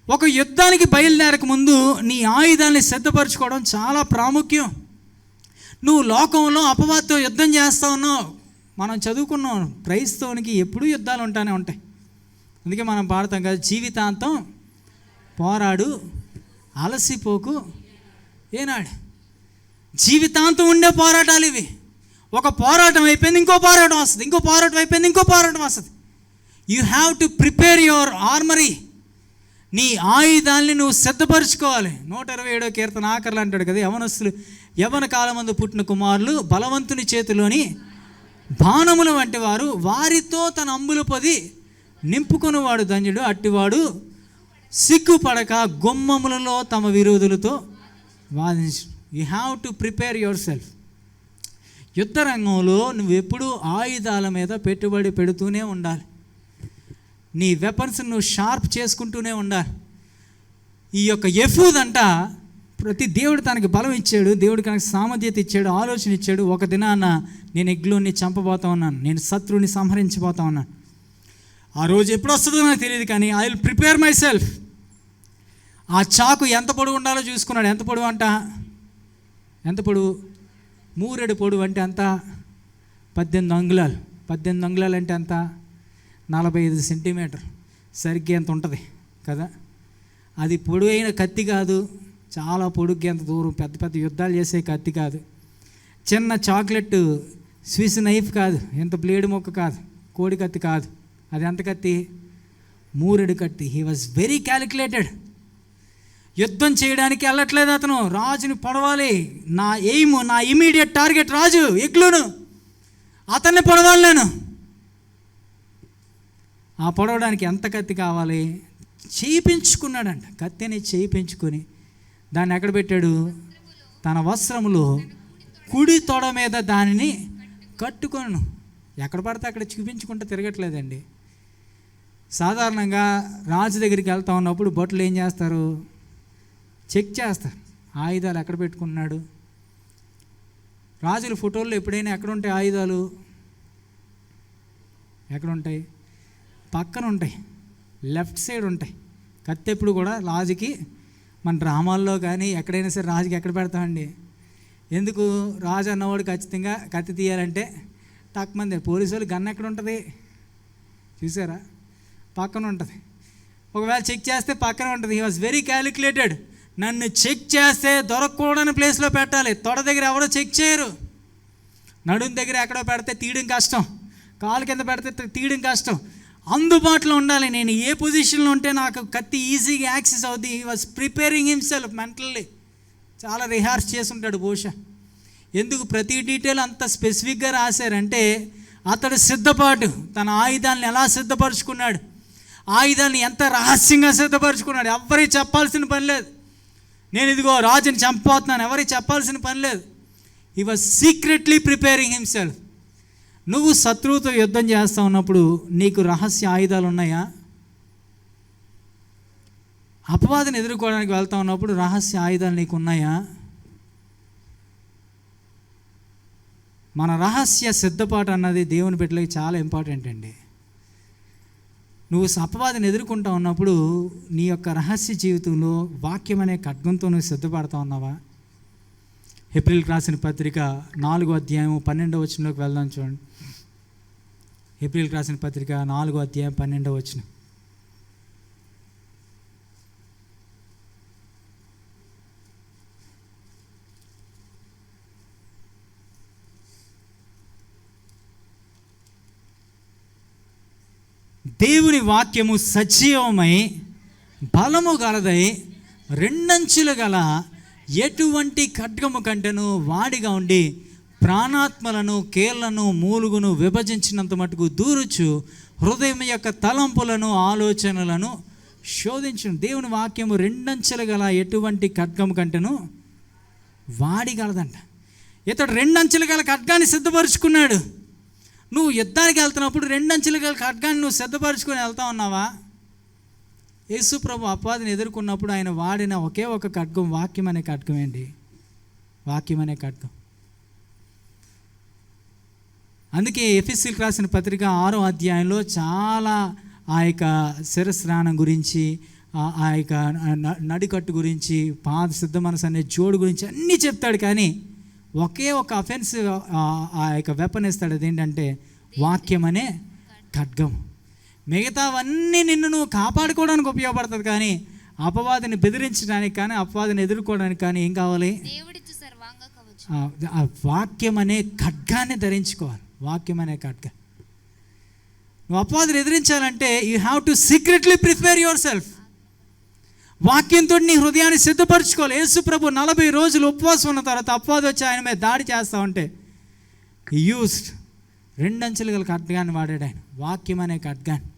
ఒక యుద్ధానికి బయలుదేరక ముందు నీ ఆయుధాన్ని సిద్ధపరచుకోవడం చాలా ప్రాముఖ్యం. నువ్వు లోకంలో అపవాదితో యుద్ధం చేస్తూ ఉన్నావు. మనం చదువుకున్నాం, క్రైస్తవునికి ఎప్పుడూ యుద్ధాలు ఉంటానే ఉంటాయి. అందుకే మనం పాడతాం కదా, జీవితాంతం పోరాడు అలసిపోకు ఏనాడు. జీవితాంతం ఉండే పోరాటాలు ఇవి. ఒక పోరాటం అయిపోయింది, ఇంకో పోరాటం వస్తుంది, ఇంకో పోరాటం అయిపోయింది, ఇంకో పోరాటం వస్తుంది. You have to prepare your ఆర్మరీ. నీ ఆయుధాల్ని నువ్వు సిద్ధపరచుకోవాలి. 127వ కీర్తన ఆఖరులు అంటాడు కదా, యవన కాలమందు పుట్టిన కుమారులు బలవంతుని చేతిలోని బాణములు వంటి వారు, వారితో తన అంబుల పొది నింపుకునేవాడు ధన్యుడు, అట్టివాడు సిగ్గుపడక గుమ్మములలో తమ విరోధులతో వాదించు. You have to prepare yourself. యుద్ధ రంగంలో నువ్వు ఎప్పుడూ ఆయుధాల మీద పెట్టుబడి పెడుతూనే ఉండాలి. నీ వెపన్స్ నువ్వు షార్ప్ చేసుకుంటూనే ఉండాలి. ఈ యొక్క ఎఫూద్ అంట, ప్రతి దేవుడు తనకి బలం ఇచ్చాడు, దేవుడు తనకి సామర్థ్యత ఇచ్చాడు, ఆలోచన ఇచ్చాడు. ఒక దినాన నేను ఎగ్లోని చంపబోతా ఉన్నాను, నేను శత్రువుని సంహరించబోతా ఉన్నాను. ఆ రోజు ఎప్పుడు వస్తుందో నాకు తెలియదు, కానీ I will prepare my self. ఆ చాకు ఎంత పొడవు ఉండాలో చూసుకున్నాడు. ఎంత పొడవు అంట? ఎంత పొడవు? 3 పొడవు అంటే అంత 18 అంగుళాలు. 18 అంగుళాలు అంటే అంత 45 సెంటీమీటర్. సరిగ్గా ఎంత ఉంటుంది కదా. అది పొడవైన కత్తి కాదు, చాలా పొడుగ్గా ఎంత దూరం, పెద్ద పెద్ద యుద్ధాలు చేసే కత్తి కాదు, చిన్న చాక్లెట్ స్విస్ నైఫ్ కాదు, ఎంత బ్లేడ్ మొక్క కాదు, కోడి కత్తి కాదు. అది ఎంత కత్తి? 3 కత్తి. He was very calculated. యుద్ధం చేయడానికి వెళ్ళట్లేదు అతను, రాజుని పొడవాలి. నా ఎయిమ్, నా ఇమీడియట్ టార్గెట్ రాజు ఎగ్లూను, అతన్ని పొడవాలి నేను. ఆ పొడవడానికి ఎంత కత్తి కావాలి? చేయించుకున్నాడంట. కత్తిని చేయించుకొని దాన్ని ఎక్కడ పెట్టాడు? తన వస్త్రములో కుడి తొడ మీద దానిని కట్టుకొను. ఎక్కడ పడితే అక్కడ చూపించుకుంటూ తిరగట్లేదండి. సాధారణంగా రాజు దగ్గరికి వెళ్తా ఉన్నప్పుడు బట్టలు ఏం చేస్తారు? చెక్ చేస్తారు, ఆయుధాలు ఎక్కడ పెట్టుకున్నాడు. రాజుల ఫోటోల్లో ఎప్పుడైనా ఎక్కడ ఉంటాయి ఆయుధాలు? ఎక్కడ ఉంటాయి? పక్కన ఉంటాయి, లెఫ్ట్ సైడ్ ఉంటాయి. కత్తి ఎప్పుడు కూడా రాజుకి, మన డ్రామాల్లో కానీ ఎక్కడైనా సరే రాజుకి ఎక్కడ పెడతామండి? ఎందుకు? రాజు అన్నవాడు ఖచ్చితంగా కత్తి తీయాలంటే తక్కువ పోలీసు వాళ్ళు గన్ ఎక్కడ ఉంటుంది చూసారా? పక్కన ఉంటుంది. ఒకవేళ చెక్ చేస్తే పక్కన ఉంటుంది. He was very calculated. నన్ను చెక్ చేస్తే దొరకకూడని ప్లేస్లో పెట్టాలి. తొడ దగ్గర ఎవరో చెక్ చేయరు, నడుం దగ్గర ఎక్కడో పెడితే తీయడం కష్టం, కాలు కింద పెడితే తీయడం కష్టం. అందుబాటులో ఉండాలి. నేను ఏ పొజిషన్లో ఉంటే నాకు కత్తి ఈజీగా యాక్సెస్ అవుతుంది. He was preparing himself mentally. చాలా రిహార్స్ చేసి ఉంటాడు బహుశా. ఎందుకు ప్రతి డీటెయిల్ అంత స్పెసిఫిక్గా రాశారంటే అతడు సిద్ధపాటు, తన ఆయుధాలను ఎలా సిద్ధపరచుకున్నాడు, ఆయుధాన్ని ఎంత రహస్యంగా సిద్ధపరచుకున్నాడు. ఎవరికి చెప్పాల్సిన పని లేదు. నేను ఇదిగో రాజుని చంపబోతున్నాను, ఎవరికి చెప్పాల్సిన పని లేదు. He was secretly preparing himself. నువ్వు శత్రువుతో యుద్ధం చేస్తూ ఉన్నప్పుడు నీకు రహస్య ఆయుధాలు ఉన్నాయా? అపవాదిని ఎదుర్కోవడానికి వెళ్తా ఉన్నప్పుడు రహస్య ఆయుధాలు నీకు ఉన్నాయా? మన రహస్య సిద్ధపాటు అన్నది దేవుని బిడ్డలకి చాలా ఇంపార్టెంట్ అండి. నువ్వు అపవాదిని ఎదుర్కొంటా ఉన్నప్పుడు నీ యొక్క రహస్య జీవితంలో వాక్యం అనే ఖడ్గంతో నువ్వు సిద్ధపడతా ఉన్నావా? హెబ్రీయులకు రాసిన పత్రిక 4వ అధ్యాయం 12వ వచనంలోకి వెళ్దాం చూడండి. హెబ్రీయులకు రాసిన పత్రిక 4వ అధ్యాయం 12వ వచనం. దేవుని వాక్యము సజీవమై బలము గలదై రెండంచులు గల ఎటువంటి ఖడ్గము కంటేను వాడిగా ఉండి ప్రాణాత్మలను కీళ్లను మూలుగును విభజించినంత మటుకు దూరుచు హృదయం యొక్క తలంపులను ఆలోచనలను శోధించును. దేవుని వాక్యము రెండంచెలు గల ఎటువంటి ఖడ్గము కంటేను వాడిగలదంట. ఇతడు రెండంచెలు గల ఖడ్గాన్ని సిద్ధపరుచుకున్నాడు. నువ్వు యుద్ధానికి వెళ్తున్నప్పుడు రెండంచెలు గల ఖడ్గాన్ని నువ్వు సిద్ధపరచుకొని వెళ్తా ఉన్నావా? యేసు ప్రభు అపవాదిని ఎదుర్కొన్నప్పుడు ఆయన వాడిన ఒకే ఒక ఖడ్గం వాక్యం అనే ఖడ్గం ఏంటి? వాక్యం అనే ఖడ్గం. అందుకే ఎఫెసీయులకు రాసిన పత్రిక 6వ అధ్యాయంలో చాలా ఆ యొక్క శిరస్నానం గురించి, ఆ యొక్క నడికట్టు గురించి, పాద సిద్ధ మనసు అనే జోడు గురించి అన్నీ చెప్తాడు. కానీ ఒకే ఒక అఫెన్స్ ఆ యొక్క వెపన్ ఇస్తాడు. అదేంటంటే వాక్యం అనే ఖడ్గం. మిగతావన్నీ నిన్ను నువ్వు కాపాడుకోవడానికి ఉపయోగపడుతుంది. కానీ అపవాదిని బెదిరించడానికి కానీ అపవాదిని ఎదుర్కోవడానికి కానీ ఏం కావాలి? ఆ వాక్యం అనే ఖడ్గాన్ని ధరించుకోవాలి. వాక్యం అనే ఖడ్గం. నువ్వు అపవాదిని ఎదిరించాలంటే you have to secretly prepare yourself. వాక్యంతో నీ హృదయాన్ని సిద్ధపరచుకోవాలి. యేసు ప్రభు 40 రోజులు ఉపవాసం ఉన్న తర్వాత అపవాది వచ్చి ఆయన మీద దాడి చేస్తూ ఉంటే యూస్డ్ రెండంచెలు గల ఖడ్గాన్ని వాడాడు ఆయన, వాక్యం అనే ఖడ్గాన్ని.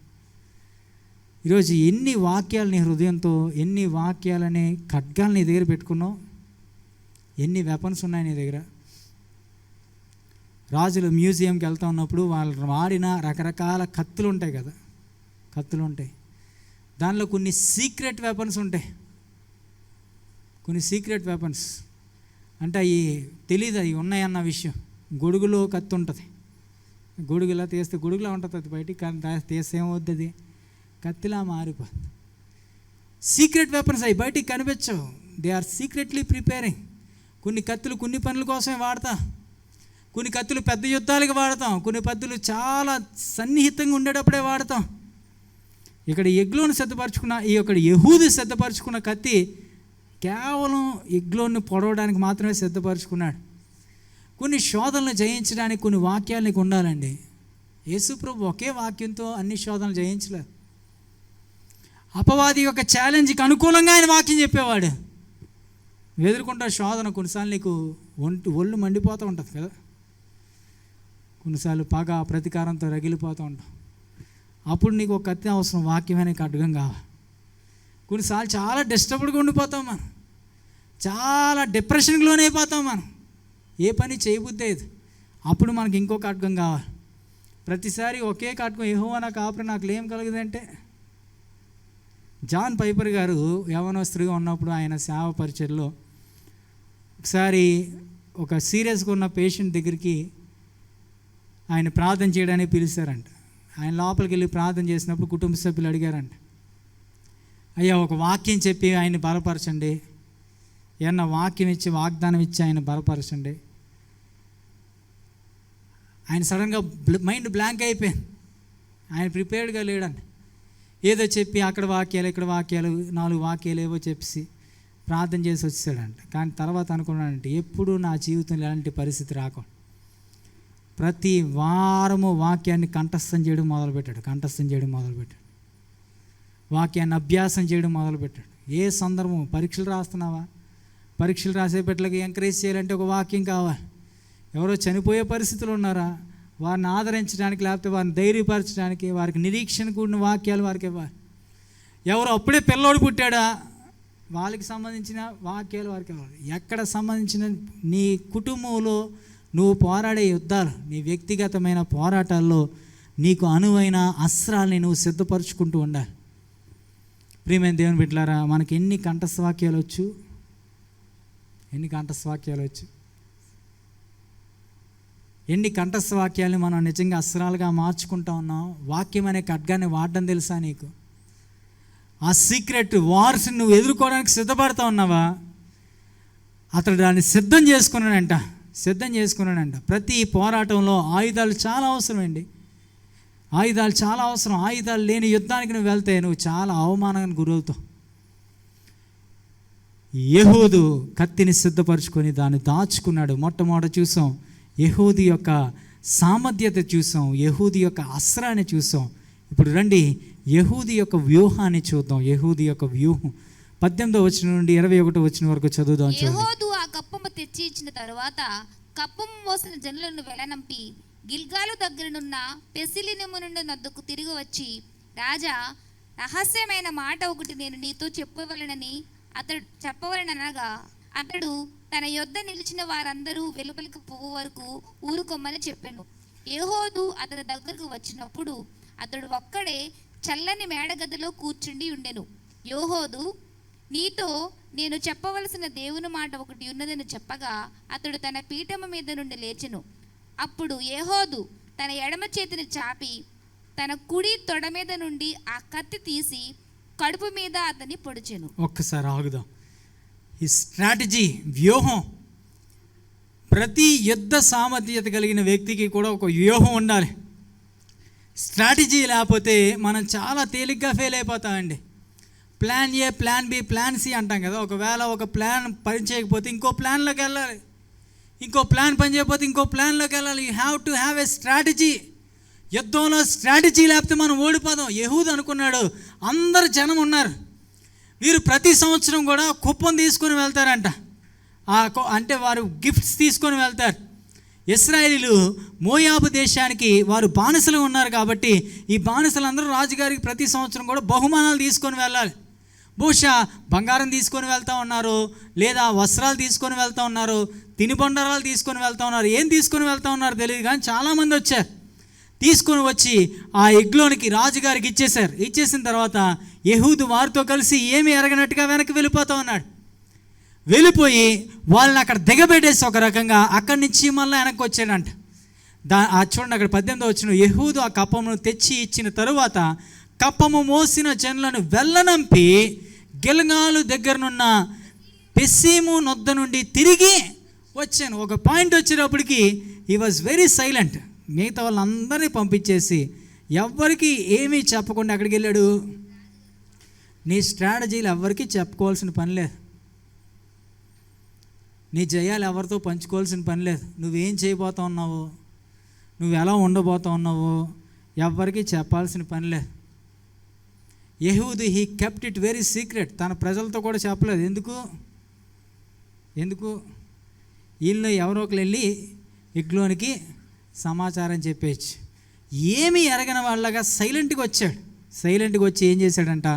ఈరోజు ఎన్ని వాక్యాలు నీ హృదయంతో, ఎన్ని వాక్యాలనే ఖడ్గాలు నీ దగ్గర పెట్టుకున్నావు? ఎన్ని వెపన్స్ ఉన్నాయి నీ దగ్గర? రాజులు మ్యూజియంకి వెళ్తూ ఉన్నప్పుడు వాళ్ళు వాడిన రకరకాల కత్తులు ఉంటాయి కదా, కత్తులు ఉంటాయి. దానిలో కొన్ని సీక్రెట్ వెపన్స్ ఉంటాయి. కొన్ని సీక్రెట్ వెపన్స్ అంటే అవి తెలీదు అవి ఉన్నాయన్న విషయం. గొడుగులో కత్తి ఉంటుంది. గొడుగులా తీస్తే గొడుగులా ఉంటుంది, అది బయటికి తీస్తే ఏమవుద్ది? అది కత్తిలా మారిపోతుంది. సీక్రెట్ వెపన్స్ అవి బయటికి కనిపించవు. They are secretly preparing. కొన్ని కత్తులు కొన్ని పనుల కోసమే వాడతాం. కొన్ని కత్తులు పెద్ద యుద్ధాలకు వాడతాం. కొన్ని కత్తులు చాలా సన్నిహితంగా ఉండేటప్పుడే వాడతాం. ఇక్కడ ఎగ్లోను సిద్ధపరచుకున్న ఈ యొక్క యెహూదు సిద్ధపరచుకున్న కత్తి కేవలం ఎగ్లోను పొడవడానికి మాత్రమే సిద్ధపరచుకున్నాడు. కొన్ని శోధనలు జయించడానికి కొన్ని వాక్యాలు నీకు ఉండాలండి. యేసుప్రభు ఒకే వాక్యంతో అన్ని శోధనలు జయించలేదు. అపవాది యొక్క ఛాలెంజ్కి అనుకూలంగా ఆయన వాక్యం చెప్పేవాడు. ఎదుర్కొంటా శోధన కొన్నిసార్లు నీకు ఒళ్ళు మండిపోతూ ఉంటుంది కదా, కొన్నిసార్లు పగ ప్రతీకారంతో రగిలిపోతూ ఉంటాం. అప్పుడు నీకు ఒక కత్తి అవసరం, వాక్యమైన ఖడ్గం కావాలి. కొన్నిసార్లు చాలా డిస్టర్బ్డ్గా ఉండిపోతాం మనం, చాలా డిప్రెషన్కి లోనైపోతాం మనం, ఏ పని చేయబుద్ది లేదు. అప్పుడు మనకి ఇంకో ఖడ్గం కావాలి. ప్రతిసారి ఒకే ఖడ్గం యెహోవా నాకు ఆపరి నాకు ఏం కలుగుదంటే, జాన్ పైపర్ గారు యవనస్తుడిగా ఉన్నప్పుడు ఆయన సేవ పరిచర్లో ఒకసారి ఒక సీరియస్గా ఉన్న పేషెంట్ దగ్గరికి ఆయన ప్రార్థన చేయడానికి పిలిచారంట. ఆయన లోపలికి వెళ్ళి ప్రార్థన చేసినప్పుడు కుటుంబ సభ్యులు అడిగారంట, అయ్యా ఒక వాక్యం చెప్పి ఆయన్ని బలపరచండి, ఏమన్నా వాక్యం ఇచ్చి వాగ్దానం ఇచ్చి ఆయన బలపరచండి. ఆయన సడన్గా మైండ్ బ్లాంక్ అయిపోయింది. ఆయన ప్రిపేర్డ్గా లేడండి. ఏదో చెప్పి అక్కడ వాక్యాలు ఇక్కడ వాక్యాలు 4 వాక్యాలు ఏవో చెప్పి ప్రార్థన చేసి వచ్చాడంట. కానీ తర్వాత అనుకున్నాడంటే ఎప్పుడు నా జీవితంలో ఎలాంటి పరిస్థితి రాకుండా ప్రతి వారము వాక్యాన్ని కంఠస్థం చేయడం మొదలుపెట్టాడు. వాక్యాన్ని అభ్యాసం చేయడం మొదలుపెట్టాడు. ఏ సందర్భం, పరీక్షలు రాస్తున్నావా, పరీక్షలు రాసేపట్లకి ఎంకరేజ్ చేయాలంటే ఒక వాక్యం కావాలి. ఎవరో చనిపోయే పరిస్థితులు ఉన్నారా, వారిని ఆదరించడానికి, లేకపోతే వారిని ధైర్యపరచడానికి, వారికి నిరీక్షణ కూడిన వాక్యాలు వారికి ఇవ్వాలి. ఎవరు అప్పుడే పిల్లోడు పుట్టాడా, వాళ్ళకి సంబంధించిన వాక్యాలు వారికి ఇవ్వాలి. ఎక్కడ సంబంధించిన నీ కుటుంబంలో నువ్వు పోరాడే యుద్ధాలు, నీ వ్యక్తిగతమైన పోరాటాల్లో నీకు అనువైన అస్త్రాల్ని నువ్వు సిద్ధపరచుకుంటూ ఉండాలి. ప్రియమైన దేవుని బిడ్డలారా, మనకి ఎన్ని కంఠస్థవాక్యాలు వచ్చు, ఎన్ని కంఠస్థ వాక్యాలను మనం నిజంగా అస్త్రాలుగా మార్చుకుంటా ఉన్నాం. వాక్యం అనే ఖడ్గాన్ని వాడడం తెలుసా నీకు? ఆ సీక్రెట్ వార్స్ నువ్వు ఎదుర్కోవడానికి సిద్ధపడతా ఉన్నావా? అతడు దాన్ని సిద్ధం చేసుకున్నాడంట. ప్రతి పోరాటంలో ఆయుధాలు చాలా అవసరమండి. ఆయుధాలు చాలా అవసరం. ఆయుధాలు లేని యుద్ధానికి నువ్వు వెళ్తే నువ్వు చాలా అవమానానికి గురవుతావు. యెహూదు కత్తిని సిద్ధపరచుకొని దాన్ని దాచుకున్నాడు. మొట్టమొదట చూసాం యెహూదు యొక్క సామర్థ్యత చూసాం, యెహూదు యొక్క అస్త్రాన్ని చూసాం. ఇప్పుడు రండి యెహూదు యొక్క వ్యూహాన్ని చూద్దాం. యెహూదు యొక్క వ్యూహం 18వ వచనం నుండి 21వ వచనం వరకు చదువుదాం. యెహూదు ఆ కప్పము తెచ్చి ఇచ్చిన తరువాత కప్పము మోసిన జనులను వెలనంపి గిల్గాలు దగ్గరనున్న పెసిలినిమునుండి నద్దకు తిరిగి వచ్చి, రాజా, రహస్యమైన మాట ఒకటి నేను నీతో చెప్పవలననగా అతడు తన యొద్ద నిలిచిన వారందరూ వెలుపలికి పోవు వరకు ఊరుకొమ్మని చెప్పాను. యెహూదు అతని దగ్గరకు వచ్చినప్పుడు అతడు ఒక్కడే చల్లని మేడగదిలో కూర్చుండి ఉండెను. యెహూదు, నీతో నేను చెప్పవలసిన దేవుని మాట ఒకటి ఉన్నదని చెప్పగా అతడు తన పీఠము మీద నుండి లేచెను. అప్పుడు యెహూదు తన ఎడమ చేతిని చాపి తన కుడి తొడ మీద నుండి ఆ కత్తి తీసి కడుపు మీద అతన్ని పొడిచెను. ఒక్కసారి ఆగుదాం. ఈ స్ట్రాటజీ, వ్యూహం, ప్రతి యుద్ధ సామర్థ్యత కలిగిన వ్యక్తికి కూడా ఒక వ్యూహం ఉండాలి. స్ట్రాటజీ లేకపోతే మనం చాలా తేలిగ్గా fail అయిపోతామండి. Plan A, plan B, plan C అంటాం కదా. ఒకవేళ ఒక ప్లాన్ పని చేయకపోతే ఇంకో ప్లాన్లోకి వెళ్ళాలి, ఇంకో ప్లాన్ పని చేయకపోతే ఇంకో ప్లాన్లోకి వెళ్ళాలి. You have to have a strategy. యుద్ధంలో స్ట్రాటజీ లేకపోతే మనం ఓడిపోదాం. యెహూదు అనుకున్నాడు, అందరు జనం ఉన్నారు, వీరు ప్రతి సంవత్సరం కూడా కుప్పం తీసుకొని వెళ్తారంట. అంటే వారు గిఫ్ట్స్ తీసుకొని వెళ్తారు. ఇశ్రాయేలీలు మోయాబు దేశానికి వారు బానిసలు ఉన్నారు కాబట్టి ఈ బానిసలందరూ రాజుగారికి ప్రతి సంవత్సరం కూడా బహుమానాలు తీసుకొని వెళ్ళాలి. బహుశా బంగారం తీసుకొని వెళ్తూ ఉన్నారు, లేదా వస్త్రాలు తీసుకొని వెళ్తూ ఉన్నారు, తినుబండారాలు తీసుకొని వెళ్తూ ఉన్నారు, ఏం తీసుకొని వెళ్తూ ఉన్నారు తెలియదు. కానీ చాలామంది వచ్చారు. తీసుకొని వచ్చి ఆ ఎగ్లోనికి రాజుగారికి ఇచ్చేశారు. ఇచ్చేసిన తర్వాత యెహూదు వారితో కలిసి ఏమి ఎరగనట్టుగా వెనక్కి వెళ్ళిపోతూ ఉన్నాడు. వెళ్ళిపోయి వాళ్ళని అక్కడ దిగబెట్టేసి ఒక రకంగా అక్కడి నుంచి మళ్ళీ వెనక్కి వచ్చాడంట. చూడండి అక్కడ 18వ వచనం, యెహూదు ఆ కప్పమును తెచ్చి ఇచ్చిన తరువాత కప్పము మోసిన జనులను వెళ్ళనంపి గిల్గాలు దగ్గరనున్న పెసీము నొద్ద నుండి తిరిగి వచ్చాను. ఒక పాయింట్ వచ్చేటప్పటికి హీ వాజ్ వెరీ సైలెంట్. మిగతా వాళ్ళందరినీ పంపించేసి ఎవ్వరికి ఏమీ చెప్పకుండా అక్కడికి వెళ్ళాడు. నీ స్ట్రాటజీలు ఎవరికి చెప్పుకోవాల్సిన పని లేదు, నీ జయాలు ఎవరితో పంచుకోవాల్సిన పని లేదు. నువ్వేం చేయబోతా ఉన్నావు, నువ్వు ఎలా ఉండబోతా ఉన్నావు ఎవ్వరికి చెప్పాల్సిన పని లేదు. యెహూదు he kept it very secret. తన ప్రజలతో కూడా చెప్పలేదు. ఎందుకు వీళ్ళు ఎవరో ఒకరు వెళ్ళి ఎగ్లోనికి సమాచారం చెప్పేయచ్చు. ఏమీ ఎరగని వాళ్ళగా సైలెంట్గా వచ్చాడు. సైలెంట్గా వచ్చి ఏం చేశాడంట,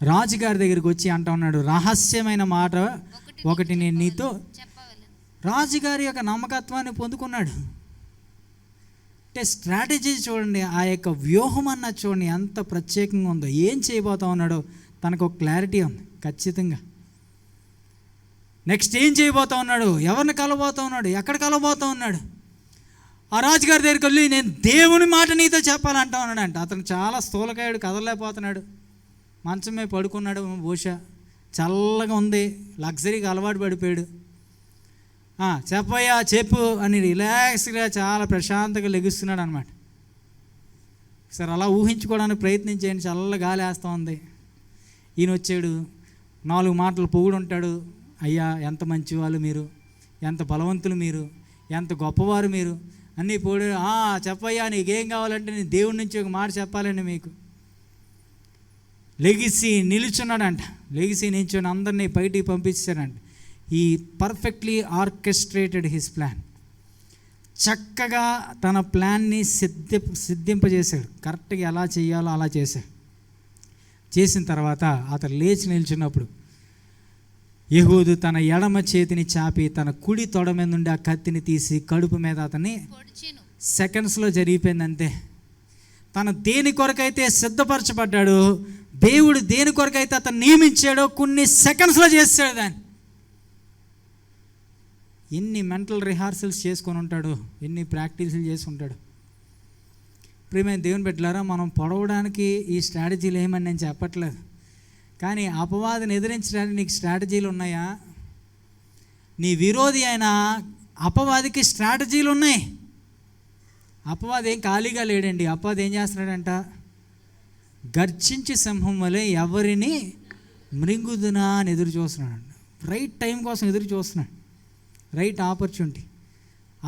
రాజుగారి దగ్గరికి వచ్చి అంటా ఉన్నాడు, రహస్యమైన మాట ఒకటి నేను నీతో. రాజుగారి యొక్క నమ్మకత్వాన్ని పొందుకున్నాడు. అంటే స్ట్రాటజీ చూడండి, ఆ యొక్క వ్యూహం అన్నది చూడండి ఎంత ప్రత్యేకంగా ఉందో. ఏం చేయబోతా ఉన్నాడో తనకు ఒక క్లారిటీ ఉంది ఖచ్చితంగా. నెక్స్ట్ ఏం చేయబోతా ఉన్నాడు, ఎవరిని కలబోతా ఉన్నాడు, ఎక్కడ కలబోతా ఉన్నాడు. ఆ రాజుగారి దగ్గరికి వెళ్ళి నేను దేవుని మాట నీతో చెప్పాలంటా ఉన్నాడంట. అతను చాలా స్థూలకాయుడు, కదలలేకపోతున్నాడు, మంచం మీద పడుకున్నాడు. బహుశా చల్లగా ఉంది, లగ్జరీగా అలవాటు పడిపోయాడు. చెప్పయ్యా చెప్పు అని రిలాక్స్గా చాలా ప్రశాంతంగా లెగుస్తున్నాడు అనమాట. సరే అలా ఊహించుకోవడానికి ప్రయత్నించేయండి. చల్ల గాలి వేస్తూ ఉంది. ఈయన వచ్చాడు, 4 మాటలు పొగుడు ఉంటాడు. అయ్యా ఎంత మంచివాళ్ళు మీరు, ఎంత బలవంతులు మీరు, ఎంత గొప్పవారు మీరు అన్నీ పొడి. చెప్పయ్యా నీకేం కావాలంటే నేను దేవుడి నుంచి ఒక మాట చెప్పాలండి మీకు. లెగిసి నిలుచున్నాడంట. లెగిసి నిల్చొని అందరినీ బయటికి పంపించాడంట. ఈ పర్ఫెక్ట్లీ ఆర్కెస్ట్రేటెడ్ హిస్ ప్లాన్. చక్కగా తన ప్లాన్ని సిద్ధింపజేశాడు. కరెక్ట్గా ఎలా చేయాలో అలా చేశాడు. చేసిన తర్వాత అతను లేచి నిల్చున్నప్పుడు యెహూదు తన ఎడమ చేతిని చాపి తన కుడి తొడ మీద నుండి ఆ కత్తిని తీసి కడుపు మీద అతన్ని సెకండ్స్లో జరిగిపోయింది అంతే. తను దేని కొరకైతే సిద్ధపరచబడ్డాడు, దేవుడు దేని కొరకైతే అతను నియమించాడో కొన్ని సెకండ్స్లో చేస్తాడు దాన్ని. ఎన్ని మెంటల్ రిహార్సల్స్ చేసుకొని ఉంటాడు, ఎన్ని ప్రాక్టీసులు చేసి ఉంటాడు. ప్రియమైన దేవుని బిడ్డలారా, మనం పొడవడానికి ఈ స్ట్రాటజీలు ఏమని నేను చెప్పట్లేదు, కానీ అపవాదిని ఎదిరించడానికి నీకు స్ట్రాటజీలు ఉన్నాయా? నీ విరోధి అయిన అపవాదికి స్ట్రాటజీలు ఉన్నాయి. అపవాది ఏం ఖాళీగా లేడండి. అపవాది ఏం చేస్తున్నాడంట? గర్జించి సింహం వలె ఎవరిని మృంగుదునా అని ఎదురు చూస్తున్నాడు. రైట్ టైం కోసం ఎదురు చూస్తున్నాడు, రైట్ ఆపర్చునిటీ.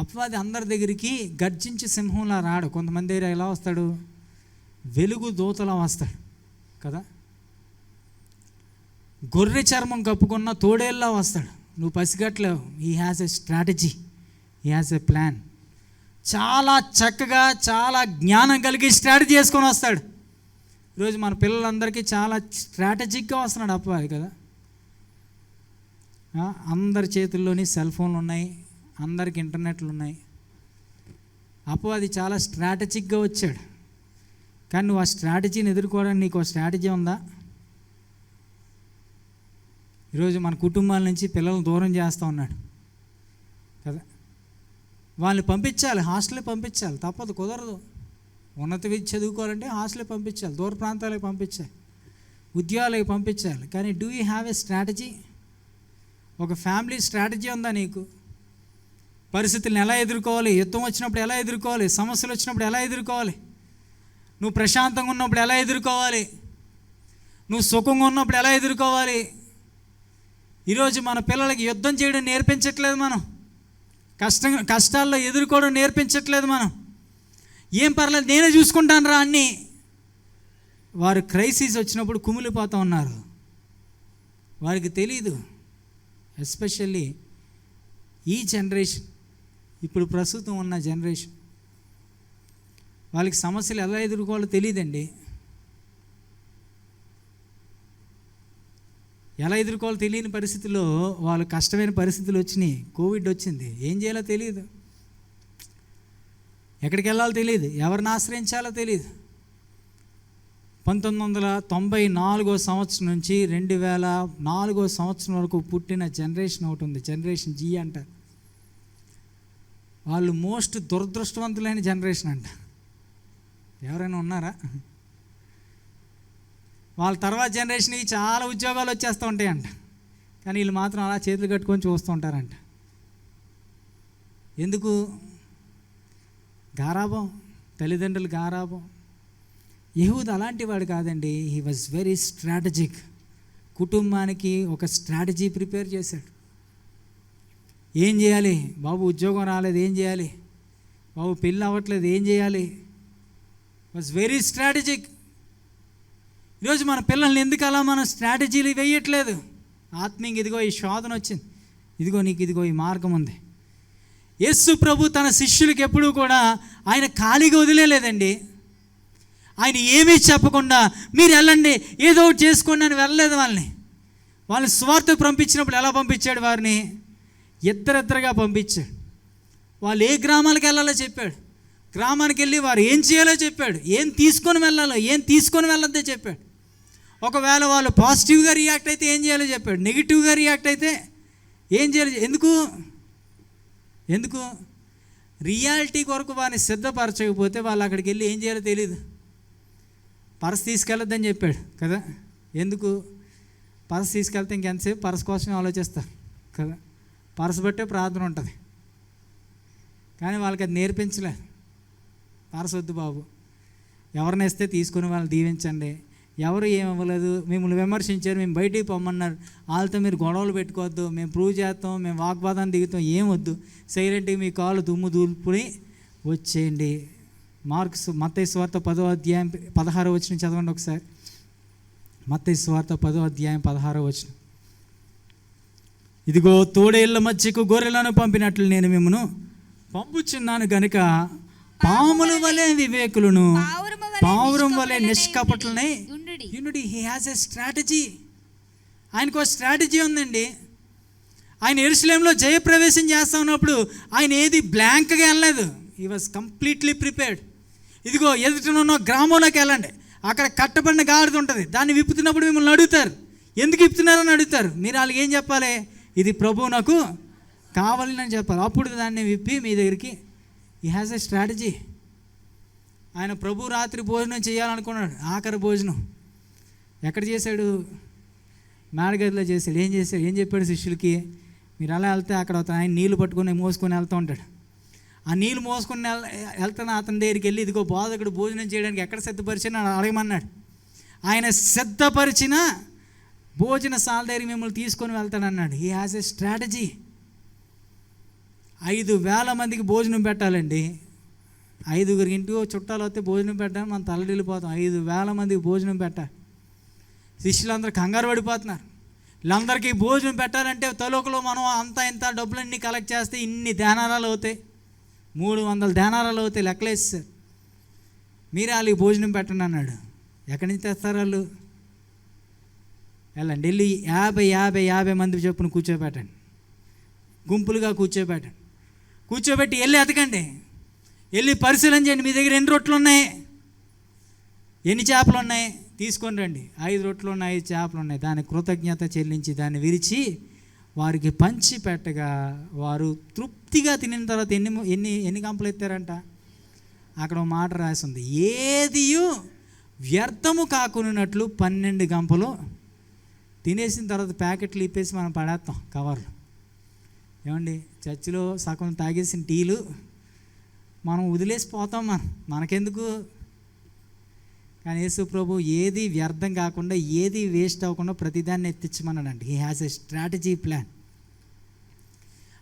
అపవాది అందరి దగ్గరికి గర్జించి సింహంలా రాడు. కొంతమంది దగ్గర ఎలా వస్తాడు? వెలుగు దూతలా వస్తాడు కదా. గొర్రె చర్మం కప్పుకున్న తోడేళ్ళలా వస్తాడు. నువ్వు పసిగట్లేవు. He has a strategy, he has a plan. చాలా చక్కగా, చాలా జ్ఞానం కలిగి స్ట్రాటజీ చేసుకొని వస్తాడు. ఈరోజు మన పిల్లలందరికీ చాలా స్ట్రాటజిక్గా వస్తున్నాడు అపవాది కదా. అందరి చేతుల్లోని సెల్ ఫోన్లు ఉన్నాయి, అందరికి ఇంటర్నెట్లు ఉన్నాయి. అపవాది చాలా స్ట్రాటజిక్గా వచ్చాడు. కానీ నువ్వు ఆ స్ట్రాటజీని ఎదుర్కోవడానికి నీకు ఒక స్ట్రాటజీ ఉందా? ఈరోజు మన కుటుంబాల నుంచి పిల్లల్ని దూరం చేస్తూ ఉన్నాడు కదా. వాళ్ళని పంపించాలి, హాస్టల్కి పంపించాలి, తప్పదు, కుదరదు. ఉన్నత విద్య చదువుకోవాలంటే హాస్టల్కి పంపించాలి, దూర ప్రాంతాలకు పంపించాలి, ఉద్యోగాలకు పంపించాలి. కానీ do you have a strategy? ఒక ఫ్యామిలీ స్ట్రాటజీ ఉందా నీకు? పరిస్థితులను ఎలా ఎదుర్కోవాలి, యుద్ధం వచ్చినప్పుడు ఎలా ఎదుర్కోవాలి, సమస్యలు వచ్చినప్పుడు ఎలా ఎదుర్కోవాలి, నువ్వు ప్రశాంతంగా ఉన్నప్పుడు ఎలా ఎదుర్కోవాలి, నువ్వు సుఖంగా ఉన్నప్పుడు ఎలా ఎదుర్కోవాలి. ఈరోజు మన పిల్లలకి యుద్ధం చేయడం నేర్పించట్లేదు మనం. కష్టాల్లో ఎదుర్కోవడం నేర్పించట్లేదు మనం. ఏం పర్లేదు, నేనే చూసుకుంటాను రా అన్నీ. వారు క్రైసిస్ వచ్చినప్పుడు కుమిలిపోతూ ఉన్నారు. వారికి తెలీదు. ఎస్పెషల్లీ ఈ జనరేషన్, ఇప్పుడు ప్రస్తుతం ఉన్న జనరేషన్, వాళ్ళకి సమస్యలు ఎలా ఎదుర్కోవాలో తెలియదండి. ఎలా ఎదుర్కోవాలో తెలియని పరిస్థితుల్లో వాళ్ళు కష్టమైన పరిస్థితులు వచ్చినాయి. కోవిడ్ వచ్చింది, ఏం చేయాలో తెలియదు, ఎక్కడికి వెళ్ళాలో తెలియదు, ఎవరిని ఆశ్రయించాలో తెలియదు. 1994 సంవత్సరం నుంచి 2004 సంవత్సరం వరకు పుట్టిన జనరేషన్ ఒకటి ఉంది, జనరేషన్ జీ అంటారు. వాళ్ళు మోస్ట్ దురదృష్టవంతులైన జనరేషన్ అంట. ఎవరైనా ఉన్నారా? వాళ్ళ తర్వాత జనరేషన్కి చాలా ఉద్యోగాలు వచ్చేస్తూ ఉంటాయంట, కానీ వీళ్ళు మాత్రం అలా చేతులు కట్టుకొని చూస్తూ ఉంటారంట. ఎందుకు? గారాబం, తల్లిదండ్రులు గారాబం. యెహూదా అలాంటి వాడు కాదండి. He was very strategic. కుటుంబానికి ఒక స్ట్రాటజీ ప్రిపేర్ చేశాడు. ఏం చేయాలి బాబు? ఉద్యోగం రాలేదు, ఏం చేయాలి బాబు? పెళ్ళి అవ్వట్లేదు, ఏం చేయాలి? Was very strategic. ఈరోజు మన పిల్లల్ని ఎందుకు అలా మనం స్ట్రాటజీలు వేయట్లేదు? ఆత్మీయంగా ఇదిగో ఈ శోధన వచ్చింది, ఇదిగో నీకు ఇదిగో ఈ మార్గం ఉంది. యేసు ప్రభు తన శిష్యులకి ఎప్పుడూ కూడా ఆయన ఖాళీగా వదిలేలేదండి. ఆయన ఏమీ చెప్పకుండా మీరు వెళ్ళండి, ఏదో ఒకటి చేసుకోండి అని వెళ్ళలేదు వాళ్ళని. వాళ్ళని స్వార్థ పంపించినప్పుడు ఎలా పంపించాడు? వారిని ఇద్దరిద్దరుగా పంపించాడు. వాళ్ళు ఏ గ్రామాలకు వెళ్ళాలో చెప్పాడు, గ్రామానికి వెళ్ళి వారు ఏం చేయాలో చెప్పాడు, ఏం తీసుకొని వెళ్ళాలో ఏం తీసుకొని వెళ్ళొద్దో చెప్పాడు. ఒకవేళ వాళ్ళు పాజిటివ్గా రియాక్ట్ అయితే ఏం చేయాలో చెప్పాడు, నెగిటివ్గా రియాక్ట్ అయితే ఏం చేయాలి. ఎందుకు రియాలిటీ కొరకు వారిని సిద్ధపరచకపోతే వాళ్ళు అక్కడికి వెళ్ళి ఏం చేయాలో తెలియదు. పర్స్ తీసుకెళ్ళొద్దని చెప్పాడు కదా. ఎందుకు? పర్స్ తీసుకెళ్తే ఇంకెంతసేపు పర్స్ కోసం ఆలోచిస్తారు కదా. పర్స్ బట్టే ప్రార్థన ఉంటుంది, కానీ వాళ్ళకి అది నేర్పించలే. పర్స్ వద్దు బాబు, ఎవరిని ఇస్తే తీసుకుని వాళ్ళని దీవించండి. ఎవరు ఏమివ్వలేదు, మిమ్మల్ని విమర్శించారు, మేము బయటికి పొమ్మన్నారు, వాళ్ళతో మీరు గొడవలు పెట్టుకోవద్దు, మేము ప్రూవ్ చేస్తాం, మేము వాగ్వాదాన్ని దిగుతాం, ఏం వద్దు, సైలెంట్గా మీ కాళ్ళు దుమ్ము దూల్పుని వచ్చేయండి. మత్తయి సువార్త 10వ అధ్యాయం 16వ వచనం చదవండి ఒకసారి. మత్తయి సువార్త 10వ అధ్యాయం 16వ వచనం. ఇదిగో తోడేళ్ల మధ్యకు గొర్రెలను పంపినట్లు నేను మిమ్మను పంపుచున్నాను గనుక పాముల వలె వివేకులను, పావురం వలె నిష్కపటులనే యునుడి. He has a strategy. ఆయనకు ఒక స్ట్రాటజీ ఉందండి. ఆయన యెరూషలేములో జయప్రవేశం చేస్తా ఉన్నప్పుడు ఆయన ఏది బ్లాంక్గా వెళ్ళలేదు. He was completely prepared. ఇదిగో ఎదుటనున్న గ్రామంలోకి వెళ్ళండి, అక్కడ కట్టబడిన గాడిద ఉంటుంది, దాన్ని విప్పుతున్నప్పుడు మిమ్మల్ని అడుగుతారు, ఎందుకు విప్పుతున్నారని అడుగుతారు. మీరు వాళ్ళకి ఏం చెప్పాలి? ఇది ప్రభువు నాకు కావాలని చెప్పాలి. అప్పుడు దాన్ని విప్పి మీ దగ్గరికి ఈ హ్యాస్ ఎ స్ట్రాటజీ. ఆయన ప్రభు రాత్రి భోజనం చేయాలనుకున్నాడు, ఆఖరి భోజనం ఎక్కడ చేశాడు? మేడగదిలో చేశాడు. ఏం చెప్పాడు శిష్యులకి? మీరు అలా వెళ్తే అక్కడ ఆయన నీళ్లు పట్టుకొని మోసుకొని వెళ్తూ ఉంటాడు. ఆ నీళ్ళు మోసుకొని వెళ్తాను అతని దగ్గరికి వెళ్ళి, ఇదిగో బోధకుడు భోజనం చేయడానికి ఎక్కడ సిద్ధపరిచినా అడగమన్నాడు. ఆయన సిద్ధపరిచిన భోజనశాల దగ్గరికి మిమ్మల్ని తీసుకొని వెళ్తానన్నాడు. He has a strategy. 5,000 మందికి భోజనం పెట్టాలండి. 5గురికి ఇంటికి చుట్టాలు వస్తే భోజనం పెట్టాలి, మనం తలడిల్లిపోతాం. 5,000 మందికి భోజనం పెట్టాలి. శిష్యులందరూ కంగారు పడిపోతున్నారు. వీళ్ళందరికీ భోజనం పెట్టాలంటే తలోకలో మనం అంత ఇంత డబ్బులన్నీ కలెక్ట్ చేస్తే ఇన్ని దేనారాలు అవుతాయి, 300 దేనారాలు అవుతాయి, లెక్కలేస్తారు. మీరే వాళ్ళకి భోజనం పెట్టండి అన్నాడు. ఎక్కడి నుంచి తెస్తారు వాళ్ళు? వెళ్ళండి, వెళ్ళి 50 మంది చొప్పున కూర్చోబెట్టండి, గుంపులుగా కూర్చోబెట్టి వెళ్ళి ఎతకండి, వెళ్ళి పరిశీలన చేయండి. మీ దగ్గర ఎన్ని రొట్టెలు ఉన్నాయి, ఎన్ని చేపలు ఉన్నాయి, తీసుకొని రండి. 5 రొట్టెలు ఉన్నాయి, 5 చేపలు ఉన్నాయి. దాని కృతజ్ఞత చెల్లించి దాన్ని విరిచి వారికి పంచి పెట్టగా వారు తృప్తిగా తినిన తర్వాత ఎన్ని గంపలు ఎత్తారంట? అక్కడ ఒక మాట రాసింది, ఏదియు వ్యర్థము కాకున్నట్లు 12 గంపలు తినేసిన తర్వాత ప్యాకెట్లు ఇప్పేసి మనం పడేస్తాం కవర్లు. ఏమండి, చర్చిలో సగం తాగేసిన టీలు మనం వదిలేసిపోతాం, మనకెందుకు? కానీ యేసు ప్రభు ఏది వ్యర్థం కాకుండా, ఏది వేస్ట్ అవ్వకుండా ప్రతిదాన్ని ఎత్తించమన్నాడండి. He has a strategy plan.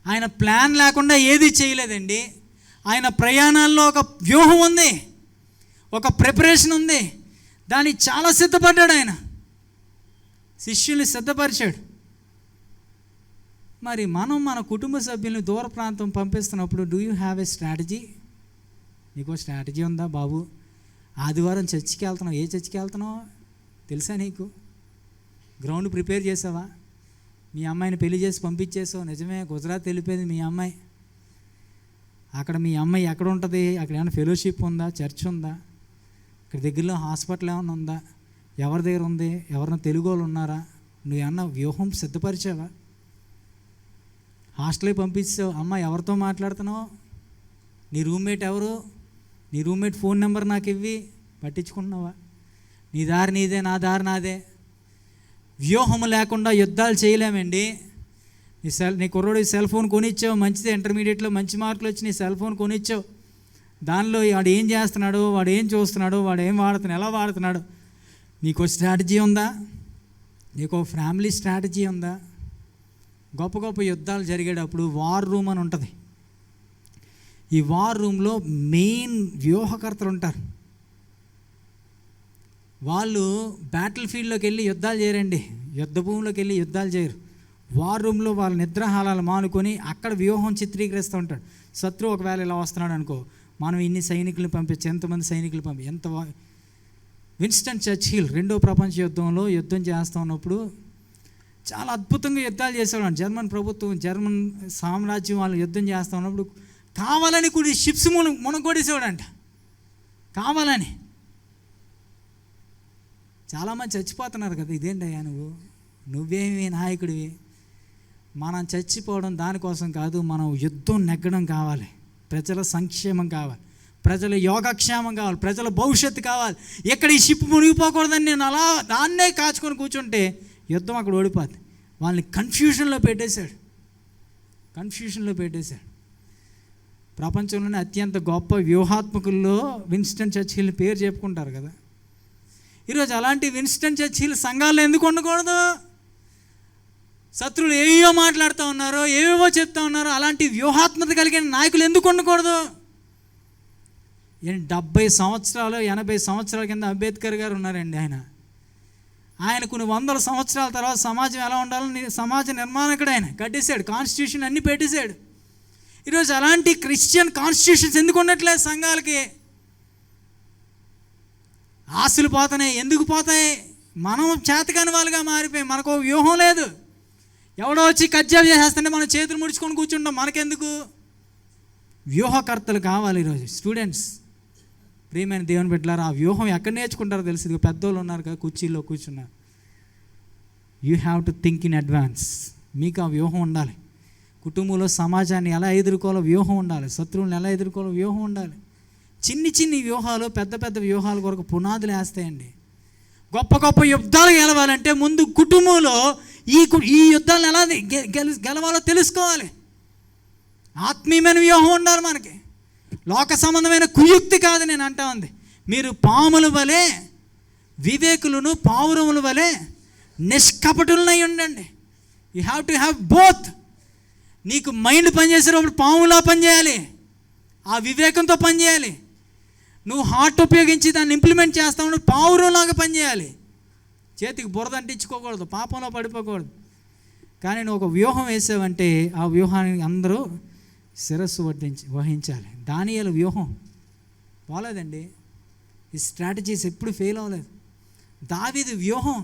ఆయన ప్లాన్ లేకుండా ఏది చేయలేదండి. ఆయన ప్రయాణాల్లో ఒక వ్యూహం ఉంది, ఒక ప్రిపరేషన్ ఉంది. దాన్ని చాలా సిద్ధపడ్డాడు. ఆయన శిష్యుల్ని సిద్ధపరిచాడు. మరి మనం మన కుటుంబ సభ్యుల్ని దూర ప్రాంతం పంపిస్తున్నప్పుడు do you have a strategy? నీకో స్ట్రాటజీ ఉందా బాబు? ఆదివారం చర్చికి వెళ్తున్నావు, ఏ చర్చికి వెళ్తున్నావు తెలుసా నీకు? గ్రౌండ్ ప్రిపేర్ చేసావా? మీ అమ్మాయిని పెళ్లి చేసి పంపించేసావు, నిజమే, గుజరాత్ వెళ్ళిపోయింది మీ అమ్మాయి. అక్కడ మీ అమ్మాయి ఎక్కడ ఉంటుంది? అక్కడ ఏమైనా ఫెలోషిప్ ఉందా, చర్చ్ ఉందా, ఇక్కడ దగ్గరలో హాస్పిటల్ ఏమైనా ఉందా, ఎవరి దగ్గర ఉంది, ఎవరైనా తెలుగు వాళ్ళు ఉన్నారా? నువ్వు ఏమన్నా వ్యూహం సిద్ధపరిచావా? హాస్టల్కి పంపించావు, అమ్మ ఎవరితో మాట్లాడుతున్నావు, నీ రూమ్మేట్ ఎవరు, నీ రూమ్మేట్ ఫోన్ నెంబర్ నాకు ఇవ్వి, పట్టించుకుంటున్నావా? నీ దారి నీదే, నా దారి నాదే. వ్యూహం లేకుండా యుద్ధాలు చేయలేమండి. నీ కుర్రోడికి సెల్ ఫోన్ కొనిచ్చావు, మంచిదే, ఇంటర్మీడియట్లో మంచి మార్కులు వచ్చి నీ సెల్ ఫోన్ కొనిచ్చావు. దానిలో వాడు ఏం చేస్తున్నాడు, వాడు ఏం చూస్తున్నాడు, వాడు ఏం వాడుతున్నాడు, ఎలా వాడుతున్నాడు, నీకు స్ట్రాటజీ ఉందా? నీకు ఫ్యామిలీ స్ట్రాటజీ ఉందా? గొప్ప గొప్ప యుద్ధాలు జరిగేటప్పుడు వార్ రూమ్ అని ఉంటుంది. ఈ వార్ రూమ్లో మెయిన్ వ్యూహకర్తలు ఉంటారు. వాళ్ళు బ్యాటిల్ ఫీల్డ్లోకి వెళ్ళి యుద్ధాలు చేయరండి, యుద్ధ భూమిలోకి వెళ్ళి యుద్ధాలు చేయరు. వార్ రూమ్లో వాళ్ళ నిద్రాహారాలు మానుకొని అక్కడ వ్యూహం చిత్రీకరిస్తూ ఉంటాడు. శత్రువు ఒకవేళ ఇలా వస్తున్నాడు అనుకో, మనం ఇన్ని సైనికులను పంపించి, ఎంతమంది సైనికులు విన్స్టన్ చర్చిల్ 2వ ప్రపంచ యుద్ధంలో యుద్ధం చేస్తూ ఉన్నప్పుడు చాలా అద్భుతంగా యుద్ధాలు చేసేవాడు. జర్మన్ ప్రభుత్వం, జర్మన్ సామ్రాజ్యం వాళ్ళు యుద్ధం చేస్తూ ఉన్నప్పుడు కావాలని కొన్ని షిప్స్ మునగొడేసేవాడంట. కావాలని. చాలామంది చచ్చిపోతున్నారు కదా, ఇదేంటయ్యా నువ్వేమి నాయకుడివి? మనం చచ్చిపోవడం దానికోసం కాదు, మనం యుద్ధం నెగ్గడం కావాలి, ప్రజల సంక్షేమం కావాలి, ప్రజల యోగక్షేమం కావాలి, ప్రజల భవిష్యత్తు కావాలి. ఎక్కడ ఈ షిప్ మునిగిపోకూడదని నేను అలా దాన్నే కాచుకొని కూర్చుంటే యుద్ధం అక్కడ ఓడిపోద్ది. వాళ్ళని కన్ఫ్యూషన్లో పెట్టేశాడు. ప్రపంచంలోనే అత్యంత గొప్ప వ్యూహాత్మకుల్లో విన్స్టన్ చర్చిల్ పేరు చెప్పుకుంటారు కదా. ఈరోజు అలాంటి విన్స్టన్ చర్చిల్ సంఘాల్లో ఎందుకు ఉండకూడదు? శత్రువులు ఏవేవో మాట్లాడుతూ ఉన్నారో, ఏవేవో చెప్తా ఉన్నారో, అలాంటి వ్యూహాత్మక కలిగిన నాయకులు ఎందుకు ఉండకూడదు? 70 సంవత్సరాలు 80 సంవత్సరాల కింద అంబేద్కర్ గారు ఉన్నారండి. ఆయన కొన్ని 100 సంవత్సరాల తర్వాత సమాజం ఎలా ఉండాలని సమాజ నిర్మాణకుడు ఆయన కట్టేశాడు, కాన్స్టిట్యూషన్ అన్నీ పెట్టేశాడు. ఈరోజు అలాంటి క్రిస్టియన్ కాన్స్టిట్యూషన్స్ ఎందుకు ఉండట్లేదు సంఘాలకి? ఆస్తులు పోతున్నాయి. ఎందుకు పోతాయి? మనం చేతకాని వాళ్ళుగా మారిపోయి, మనకు వ్యూహం లేదు. ఎవడో వచ్చి కబ్జా చేసేస్తుంటే మనం చేతులు ముడుచుకొని కూర్చుంటాం. మనకెందుకు? వ్యూహకర్తలు కావాలి. ఈరోజు స్టూడెంట్స్, ప్రియమైన దేవుని బిడ్డలారా, ఆ వ్యూహం ఎక్కడ నేర్చుకుంటారో తెలుసు. పెద్దోళ్ళు ఉన్నారు కదా, కుర్చీల్లో కూర్చున్నారు. You have to think in advance. మీకు ఆ వ్యూహం ఉండాలి. కుటుంబంలో సమాజాన్ని ఎలా ఎదుర్కోవాలో వ్యూహం ఉండాలి, శత్రువులను ఎలా ఎదుర్కోవాలో వ్యూహం ఉండాలి. చిన్ని చిన్ని వ్యూహాలు పెద్ద పెద్ద వ్యూహాల కొరకు పునాదులు వేస్తాయండి. గొప్ప గొప్ప యుద్ధాలు గెలవాలంటే ముందు కుటుంబంలో ఈ యుద్ధాలను ఎలా గెలవాలో తెలుసుకోవాలి. ఆత్మీయమైన వ్యూహం ఉండాలి మనకి. లోక సంబంధమైన కుయుక్తి కాదు నేను అంటా ఉంది. మీరు పాముల వలె వివేకులను, పావురముల వలె నిష్కపటులనై ఉండండి. You have to have both. నీకు మైండ్ పనిచేసేటప్పుడు పాములా పనిచేయాలి, ఆ వివేకంతో పనిచేయాలి. నువ్వు హార్ట్ ఉపయోగించి దాన్ని ఇంప్లిమెంట్ చేస్తావు, పావురంలాగా పనిచేయాలి. చేతికి బురద అంటించుకోకూడదు, పాపంలో పడిపోకూడదు. కానీ నువ్వు ఒక వ్యూహం వేసావంటే ఆ వ్యూహాన్ని అందరూ శిరస్సు వహించాలి. దానియేలు వ్యూహం పోలేదండి. ఈ స్ట్రాటజీస్ ఎప్పుడు ఫెయిల్ అవ్వలేదు. దావీదు వ్యూహం,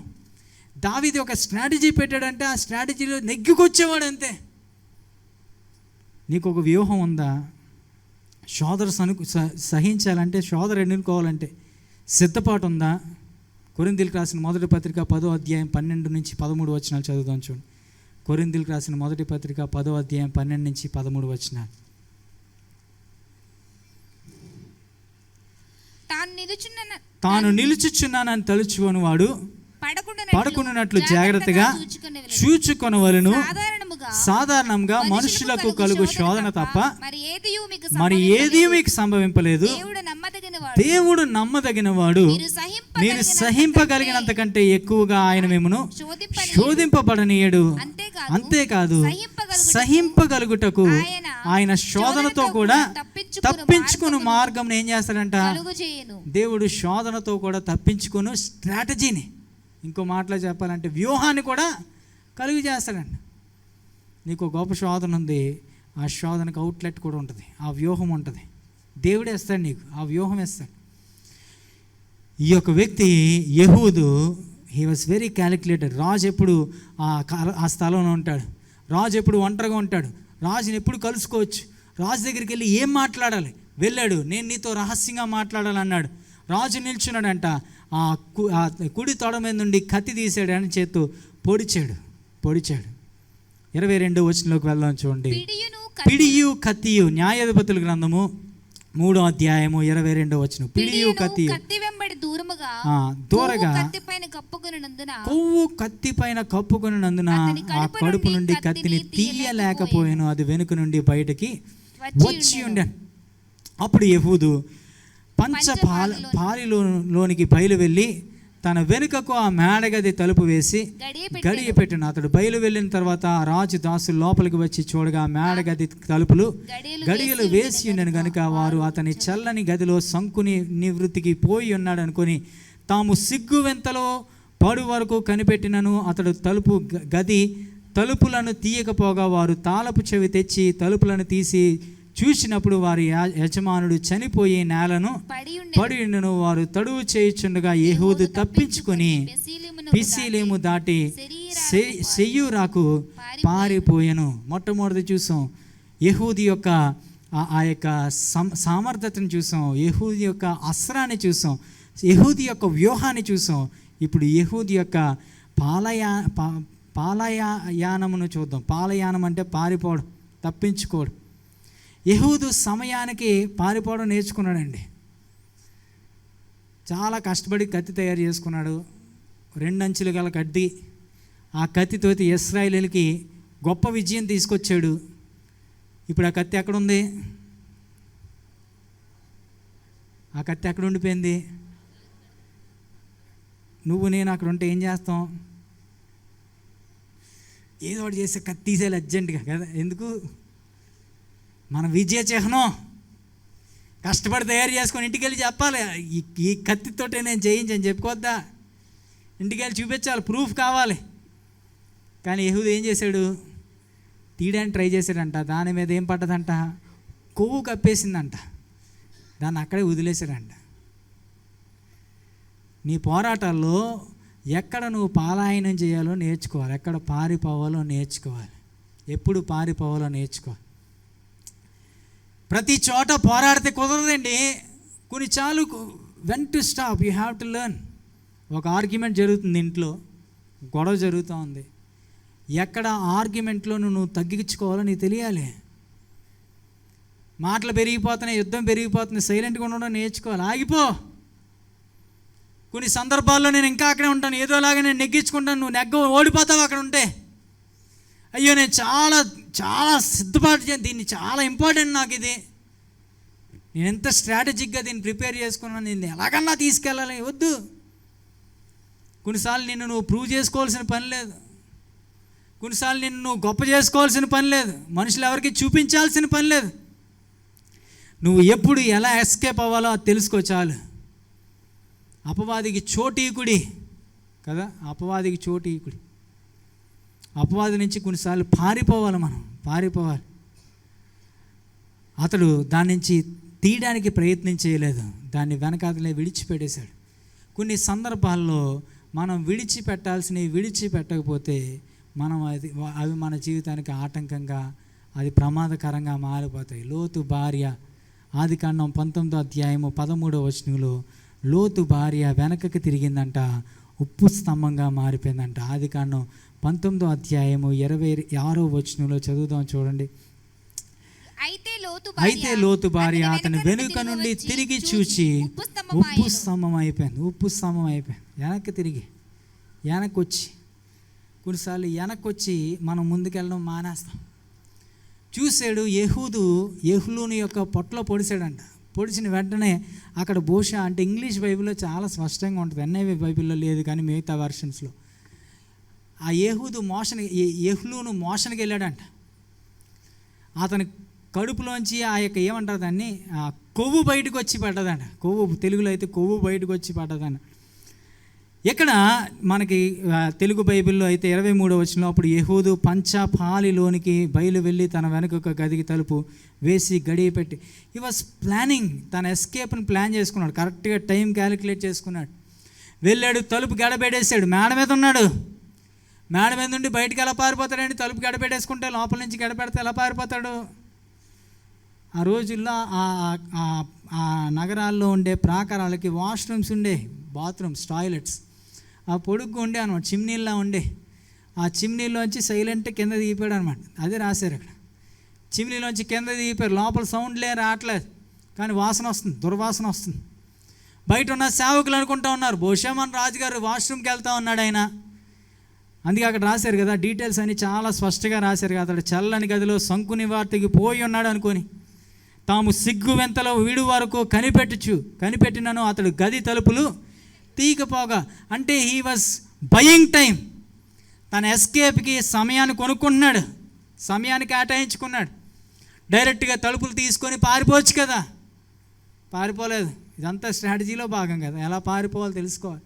దావీదు ఒక స్ట్రాటజీ పెట్టాడంటే ఆ స్ట్రాటజీలో నెగ్గుకొచ్చేవాడు అంతే. నీకు ఒక వ్యూహం ఉందా? సోదరు సహించాలంటే, సోదరు ఎన్నుకోవాలంటే సిద్ధపాటు ఉందా? కొరింథీయులకు రాసిన మొదటి పత్రిక 10వ అధ్యాయం 12 నుంచి 13 వచనాలు చదువుదాం చూడండి. కొరింథీయులకు రాసిన మొదటి పత్రిక 10వ అధ్యాయం 12 నుంచి 13 వచనాలు. తాను నిలుచుచున్నానని తలుచుకొని వాడు పడకుండానట్లు జాగ్రత్తగా చూచుకొనవలెను. సాధారణంగా మనుషులకు కలుగు శోధన తప్ప మరి ఏది మీకు సంభవింపలేదు. దేవుడు నమ్మదగిన వాడు. మీరు సహింపగలిగినంత కంటే ఎక్కువగా ఆయన మిమ్మును శోధింపబడనీయడు. అంతేకాదు, సహింపగలుగుటకు ఆయన శోధనతో కూడా తప్పించుకుని మార్గం ఏం చేస్తాడంట? దేవుడు శోధనతో కూడా తప్పించుకుని స్ట్రాటజీని, ఇంకో మాటలో చెప్పాలంటే వ్యూహాన్ని కూడా కలుగు చేస్తాడంట. నీకు గొప్ప శోధన ఉంది, ఆ శోధనకు అవుట్లెట్ కూడా ఉంటుంది, ఆ వ్యూహం ఉంటుంది. దేవుడే ఇస్తాడు నీకు ఆ వ్యూహం ఇస్తాడు. ఈ యొక్క వ్యక్తి యెహూదు, హీ వాజ్ వెరీ క్యాలిక్యులేటెడ్. రాజు ఎప్పుడు ఆ స్థలంలో ఉంటాడు, రాజు ఎప్పుడు ఒంటరిగా ఉంటాడు, రాజుని ఎప్పుడు కలుసుకోవచ్చు, రాజు దగ్గరికి వెళ్ళి ఏం మాట్లాడాలి వెళ్ళాడు. నేను నీతో రహస్యంగా మాట్లాడాలన్నాడు. రాజు నిల్చున్నాడంట, ఆ కుడి తొడ మీద నుండి కత్తి తీసాడు, అని చేత్తో పొడిచాడు. 22వ వచనంలోకి వెళ్దాం చూడండి. పిడియు కత్తియు, న్యాయాధిపతుల గ్రంథము 3వ అధ్యాయము 22వ వచనం. పిడియు కత్తియు దూరగా కొవ్వు కత్తి పైన కప్పుకొనినందున ఆ కడుపు నుండి కత్తిని తీయలేకపోయాను, అది వెనుక నుండి బయటకి వచ్చి ఉండాను. అప్పుడు యెహూదు పాలిలోనికి బయలు వెళ్ళి తన వెనుకకు ఆ మేడగది తలుపు వేసి గడియ పెట్టిన. అతడు బయలు వెళ్ళిన తర్వాత ఆ రాజు దాసులు లోపలికి వచ్చి చూడగా ఆ మేడగది తలుపులు గడియలు వేసి ఉండను గనుక వారు అతని చల్లని గదిలో సంకుని నివృత్తికి పోయి ఉన్నాడు అనుకొని తాము సిగ్గు వెంతలో పడు వరకు కనిపెట్టినను అతడు గది తలుపులను తీయకపోగా వారు తాళపు చెవి తెచ్చి తలుపులను తీసి చూసినప్పుడు వారి యజమానుడు చనిపోయి నేలను పడి ఉండెను. వారు తడువు చేయుచుండగా యెహూదు తప్పించుకొని పిసీలేము దాటి సెయ్యూరాకు పారిపోయాను. మొట్టమొదటి చూసాం యెహూదు యొక్క ఆ యొక్క సామర్థ్యతను చూసాం, యెహూదు యొక్క అస్త్రాన్ని చూసాం, యెహూదు యొక్క వ్యూహాన్ని చూసాం. ఇప్పుడు యెహూదు యొక్క పాలయానమును చూద్దాం. పాలయానం అంటే పారిపోవడం, తప్పించుకోవడం. యెహూదు సమయానికి పారిపోవడం నేర్చుకున్నాడండి. చాలా కష్టపడి కత్తి తయారు చేసుకున్నాడు, 2 అంచులు గల కత్తి. ఆ కత్తితోటి ఇశ్రాయేలీయులకి గొప్ప విజయం తీసుకొచ్చాడు. ఇప్పుడు ఆ కత్తి ఎక్కడుంది? ఆ కత్తి ఎక్కడ ఉండిపోయింది? నువ్వు నేను అక్కడ ఉంటే ఏం చేస్తాం? ఏదో ఒకటి చేస్తే కత్తి తీసేయాలి అర్జెంటుగా కదా. ఎందుకు? మన విజయ చిహ్నం కష్టపడి తయారు చేసుకొని ఇంటికి వెళ్ళి చెప్పాలి, ఈ కత్తితోటే నేను చేయించని చెప్పుకోవద్దా? ఇంటికి వెళ్ళి చూపించాలి, ప్రూఫ్ కావాలి. కానీ యెహూదు ఏం చేశాడు? తీయడానికి ట్రై చేశాడంట. దాని మీద ఏం పడ్డదంట? కొవ్వు కప్పేసిందంట. దాన్ని అక్కడే వదిలేశాడంట. నీ పోరాటాల్లో ఎక్కడ నువ్వు పాలాయనం చేయాలో నేర్చుకోవాలి, ఎక్కడ పారిపోవాలో నేర్చుకోవాలి, ఎప్పుడు పారిపోవాలో నేర్చుకోవాలి. ప్రతి చోట పోరాడితే కుదరదండి. కొన్నిసార్లు when to stop, you have to learn. ఒక ఆర్గ్యుమెంట్ జరుగుతుంది ఇంట్లో, గొడవ జరుగుతూ ఉంది, ఎక్కడ ఆర్గ్యుమెంట్లో నువ్వు తగ్గించుకోవాలో నీకు తెలియాలి. మాటలు పెరిగిపోతున్నాయి, యుద్ధం పెరిగిపోతుంది, సైలెంట్గా ఉండడం నేర్చుకోవాలి. ఆగిపో. కొన్ని సందర్భాల్లో నేను ఇంకా అక్కడే ఉంటాను, ఏదోలాగా నేను నెగ్గించుకుంటాను, నువ్వు ఓడిపోతావు అక్కడ ఉంటే. అయ్యో నేను చాలా చాలా సిద్ధపాటు దీన్ని చాలా ఇంపార్టెంట్ నాకు ఇది, నేను ఎంత స్ట్రాటజిక్గా దీన్ని ప్రిపేర్ చేసుకున్నాను, నేను ఎలాగన్నా తీసుకెళ్ళాలి. వద్దు. కొన్నిసార్లు నిన్ను నువ్వు ప్రూవ్ చేసుకోవాల్సిన పని లేదు, కొన్నిసార్లు నిన్ను నువ్వు గొప్ప చేసుకోవాల్సిన పని లేదు, మనుషులు ఎవరికి చూపించాల్సిన పని లేదు. నువ్వు ఎప్పుడు ఎలా ఎస్కేప్ అవ్వాలో అది తెలుసుకో చాలు. అపవాదికి చోటీకుడి కదా, అపవాదికి చోటీకుడి. అపవాది నుంచి కొన్నిసార్లు పారిపోవాలి, మనం పారిపోవాలి. అతడు దాని నుంచి తీయడానికి ప్రయత్నం చేయలేదు, దాన్ని వెనకాతలే విడిచిపెట్టేశాడు. కొన్ని సందర్భాల్లో మనం విడిచిపెట్టాల్సినవి విడిచిపెట్టకపోతే అవి మన జీవితానికి ఆటంకంగా, అది ప్రమాదకరంగా మారిపోతాయి. లోతు భార్య, ఆదికాండం 19వ అధ్యాయము 13వ వచనంలో లోతు భార్య వెనకకి తిరిగిందంట, ఉప్పు స్తంభంగా మారిపోయిందంట. ఆదికాండం 19వ అధ్యాయము 26వ వచనంలో చదువుదాం చూడండి. అయితే లోతు భార్య అతని వెనుక నుండి తిరిగి చూచి ఉప్పు స్తంభం అయిపోయింది. ఉప్పు స్తంభం అయిపోయింది. వెనక్కి వచ్చి కొన్నిసార్లు వెనక్కి మనం ముందుకెళ్ళడం మానేస్తాం. చూశాడు, యెహూను యొక్క పొట్టలో పొడిచాడంట. పొడిచిన వెంటనే అక్కడ బోష అంటే ఇంగ్లీష్ బైబిల్లో చాలా స్పష్టంగా ఉంటుంది, NIV బైబిల్లో లేదు కానీ మిగతా వెర్షన్స్లో. ఆ యెహూను మోషన్కి వెళ్ళాడంట. అతని కడుపులోంచి ఆ యొక్క ఏమంటారు దాన్ని, కొవ్వు బయటకు వచ్చి పడ్డదంట. కొవ్వు, తెలుగులో అయితే కొవ్వు బయటకు వచ్చి పడ్డదంట. ఇక్కడ మనకి తెలుగు బైబిల్లో అయితే 23వ వచనంలో అప్పుడు యెహూదు పంచపాలిలోనికి బయలు వెళ్ళి తన వెనుక ఒక గదికి తలుపు వేసి గడియ పెట్టి, హీ వాజ్ ప్లానింగ్, తన ఎస్కేప్ని ప్లాన్ చేసుకున్నాడు, కరెక్ట్గా టైం క్యాలిక్యులేట్ చేసుకున్నాడు. వెళ్ళాడు, తలుపు గడపెట్టేసాడు. మేడ మీద ఉన్నాడు, మేడ మీద నుండి బయటికి ఎలా పారిపోతాడండి? తలుపు గడపెట్టేసుకుంటే లోపల నుంచి గడపెడితే ఎలా పారిపోతాడు? ఆ రోజుల్లో ఆ నగరాల్లో ఉండే ప్రాకారాలకి వాష్రూమ్స్ ఉండే, బాత్రూమ్స్, టాయిలెట్స్ ఆ పొడుగ్గా ఉండే అనమాట, చిమ్నీల్లా ఉండే. ఆ చిమ్నీలోంచి సైలెంట్ కింద దిగిపోయాడు అనమాట. అదే రాశారు అక్కడ. చిమ్నీలోంచి కింద దిగిపోయారు. లోపల సౌండ్లే రావట్లేదు కానీ వాసన వస్తుంది, దుర్వాసన వస్తుంది. బయట ఉన్న సేవకులు అనుకుంటా ఉన్నారు, బహుశా మన రాజుగారు వాష్రూమ్కి వెళ్తా ఉన్నాడు ఆయన. అందుకే అక్కడ రాశారు కదా, డీటెయిల్స్ అని చాలా స్పష్టంగా రాశారు కదా. అతడు చల్లని గదిలో శంకు నివార్తికి పోయి ఉన్నాడు అనుకొని తాము సిగ్గు వెంతలో వీడు వరకు కనిపెట్టినను అతడు గది తలుపులు తీయకపోగా, అంటే హీ వాజ్ బయింగ్ టైం. తన ఎస్కేప్కి సమయాన్ని కొనుక్కుంటున్నాడు, సమయాన్ని కేటాయించుకున్నాడు. డైరెక్ట్గా తలుపులు తీసుకొని పారిపోవచ్చు కదా, పారిపోలేదు. ఇదంతా స్ట్రాటజీలో భాగం కదా, ఎలా పారిపోవాలో తెలుసుకోవాలి.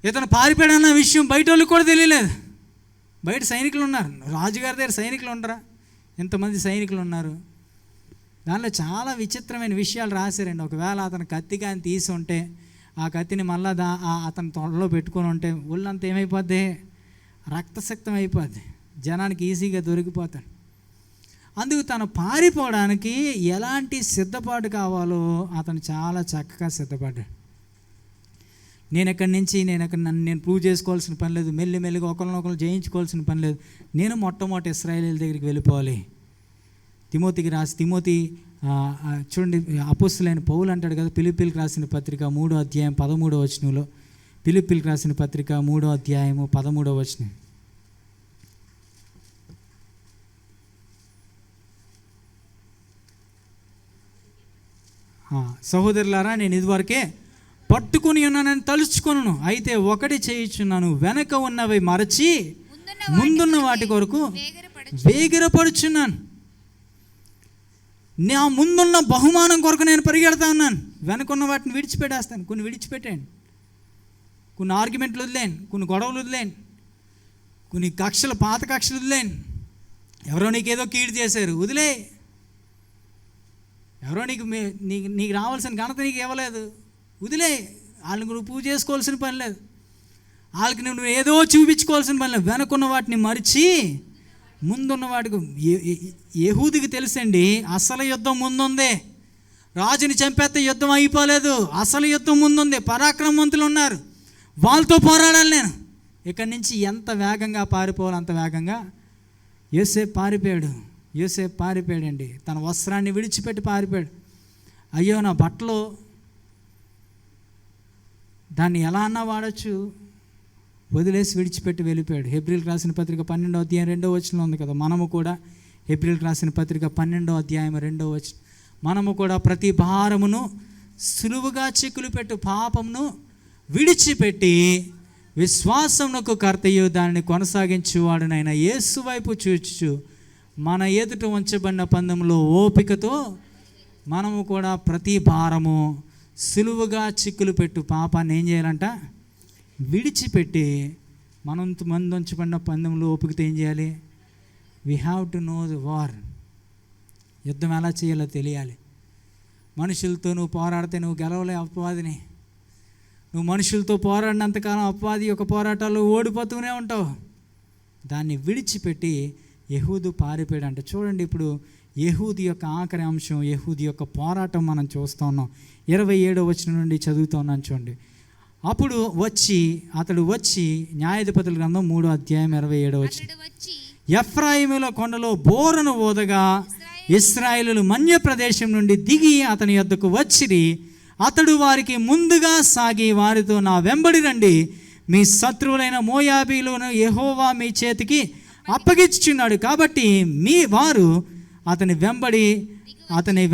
ఇతను పారిపోయాడన్న విషయం బయట వాళ్ళకి కూడా తెలియలేదు. బయట సైనికులు ఉన్నారు, రాజుగారి దగ్గర సైనికులు ఉండరా? ఎంతమంది సైనికులు ఉన్నారు? దానిలో చాలా విచిత్రమైన విషయాలు రాశారండి. ఒకవేళ అతను కత్తి కానీ తీసి ఉంటే, ఆ కత్తిని మళ్ళా అతని తొడలో పెట్టుకొని ఉంటే ఒళ్ళంతా ఏమైపోద్ది? రక్తశక్తం అయిపోద్ది, జనానికి ఈజీగా దొరికిపోతాడు. అందుకు తను పారిపోవడానికి ఎలాంటి సిద్ధపాటు కావాలో అతను చాలా చక్కగా సిద్ధపడ్డాడు. నేను ప్రూవ్ చేసుకోవాల్సిన పని లేదు, మెల్లిమెల్లిగా ఒకరినొకరు జయించుకోవాల్సిన పని లేదు. నేను మొట్టమొదటి ఇశ్రాయేలీయుల దగ్గరికి వెళ్ళిపోవాలి. తిమోతికి చూడండి, అపోస్తలుడైన పౌలు అంటాడు కదా, ఫిలిప్పీలకు రాసిన పత్రిక 3వ అధ్యాయం 13వ వచనంలో, ఫిలిప్పీలకు రాసిన పత్రిక 3వ అధ్యాయము 13వ వచనం. సహోదరులారా, నేను ఇదివరకే పట్టుకుని ఉన్నానని తలుచుకొనును, అయితే ఒకటి చేయుచున్నాను, వెనక ఉన్నవి మరచి ముందున్న వాటి కొరకు వేగిరపడుచున్నాను. నా ముందున్న బహుమానం కొరకు నేను పరిగెడతా ఉన్నాను, వెనకున్న వాటిని విడిచిపెట్టేస్తాను. కొన్ని విడిచిపెట్టాను, కొన్ని ఆర్గ్యుమెంట్లు వదిలేను, కొన్ని గొడవలు వదిలేను, కొన్ని పాత కక్షలు వదిలేను. ఎవరో నీకేదో కీడు చేశారు, వదిలే. ఎవరో నీకు రావాల్సిన ఘనత నీకు ఇవ్వలేదు, వదిలే. వాళ్ళని నువ్వు పూజ చేసుకోవాల్సిన పని లేదు, వాళ్ళకి నువ్వు ఏదో చూపించుకోవాల్సిన పని లేదు. వెనకున్న వాటిని మరిచి ముందున్న వాటికి. యెహూదికి తెలుసండి, అసలు యుద్ధం ముందుంది. రాజుని చంపేస్తే యుద్ధం అయిపోలేదు, అసలు యుద్ధం ముందుంది. పరాక్రమవంతులు ఉన్నారు, వాళ్ళతో పోరాడాలి నేను. ఇక్కడి నుంచి ఎంత వేగంగా పారిపోవాలో అంత వేగంగా యోసేపు పారిపోయాడండి. తన వస్త్రాన్ని విడిచిపెట్టి పారిపోయాడు. అయ్యో నా బట్టలు, దాన్ని ఎలా అన్నా వాడచ్చు, వదిలేసి విడిచిపెట్టి వెళ్ళిపోయాడు. హెబ్రీయులకు రాసిన పత్రిక 12వ అధ్యాయం 2వ వచనంలో ఉంది కదా. మనము కూడా హెబ్రీయులకు రాసిన పత్రిక 12వ అధ్యాయం 2వ వచనం, మనము కూడా ప్రతి భారమును సులువుగా చిక్కులు పెట్టు పాపమును విడిచిపెట్టి విశ్వాసమునకు కర్తయు దానిని కొనసాగించువాడునైన యేసు వైపు చూచుచు మన ఎదుట ఉంచబడిన పందెంలో ఓపికతో మనము కూడా ప్రతి భారము సులువుగా చిక్కులు పెట్టు పాపాన్ని ఏం చేయాలంట, విడిచిపెట్టి మనం మంది ఉంచబడిన పందెంలో ఓపికతో ఏం చేయాలి? We have to know the war. యుద్ధం ఎలా చేయాలో తెలియాలి. మనుషులతో నువ్వు పోరాడితే నువ్వు గెలవలే అపవాదిని. నువ్వు మనుషులతో పోరాడినంతకాలం అపవాది యొక్క పోరాటాల్లో ఓడిపోతూనే ఉంటావు. దాన్ని విడిచిపెట్టి యెహూదు పారిపోయాడంట. చూడండి, ఇప్పుడు యెహూదు యొక్క ఆఖరి అంశం, యెహూదు యొక్క పోరాటం మనం చూస్తూ ఉన్నాం. 27వ వచనం నుండి చదువుతూ ఉన్నాను చూడండి. అప్పుడు అతడు వచ్చి న్యాయాధిపతుల గ్రంథం 3వ అధ్యాయం 27వ వచనం, ఎఫ్రాయిముల కొండలో బోరను ఊదగా ఇశ్రాయేలులు మన్య ప్రదేశం నుండి దిగి అతని యొద్దకు వచ్చిరి. అతడు వారికి ముందుగా సాగి వారితో, నా వెంబడి రండి, మీ శత్రువులైన మోయాబీలను యెహోవా మీ చేతికి అప్పగించుచున్నాడు. కాబట్టి వారు అతని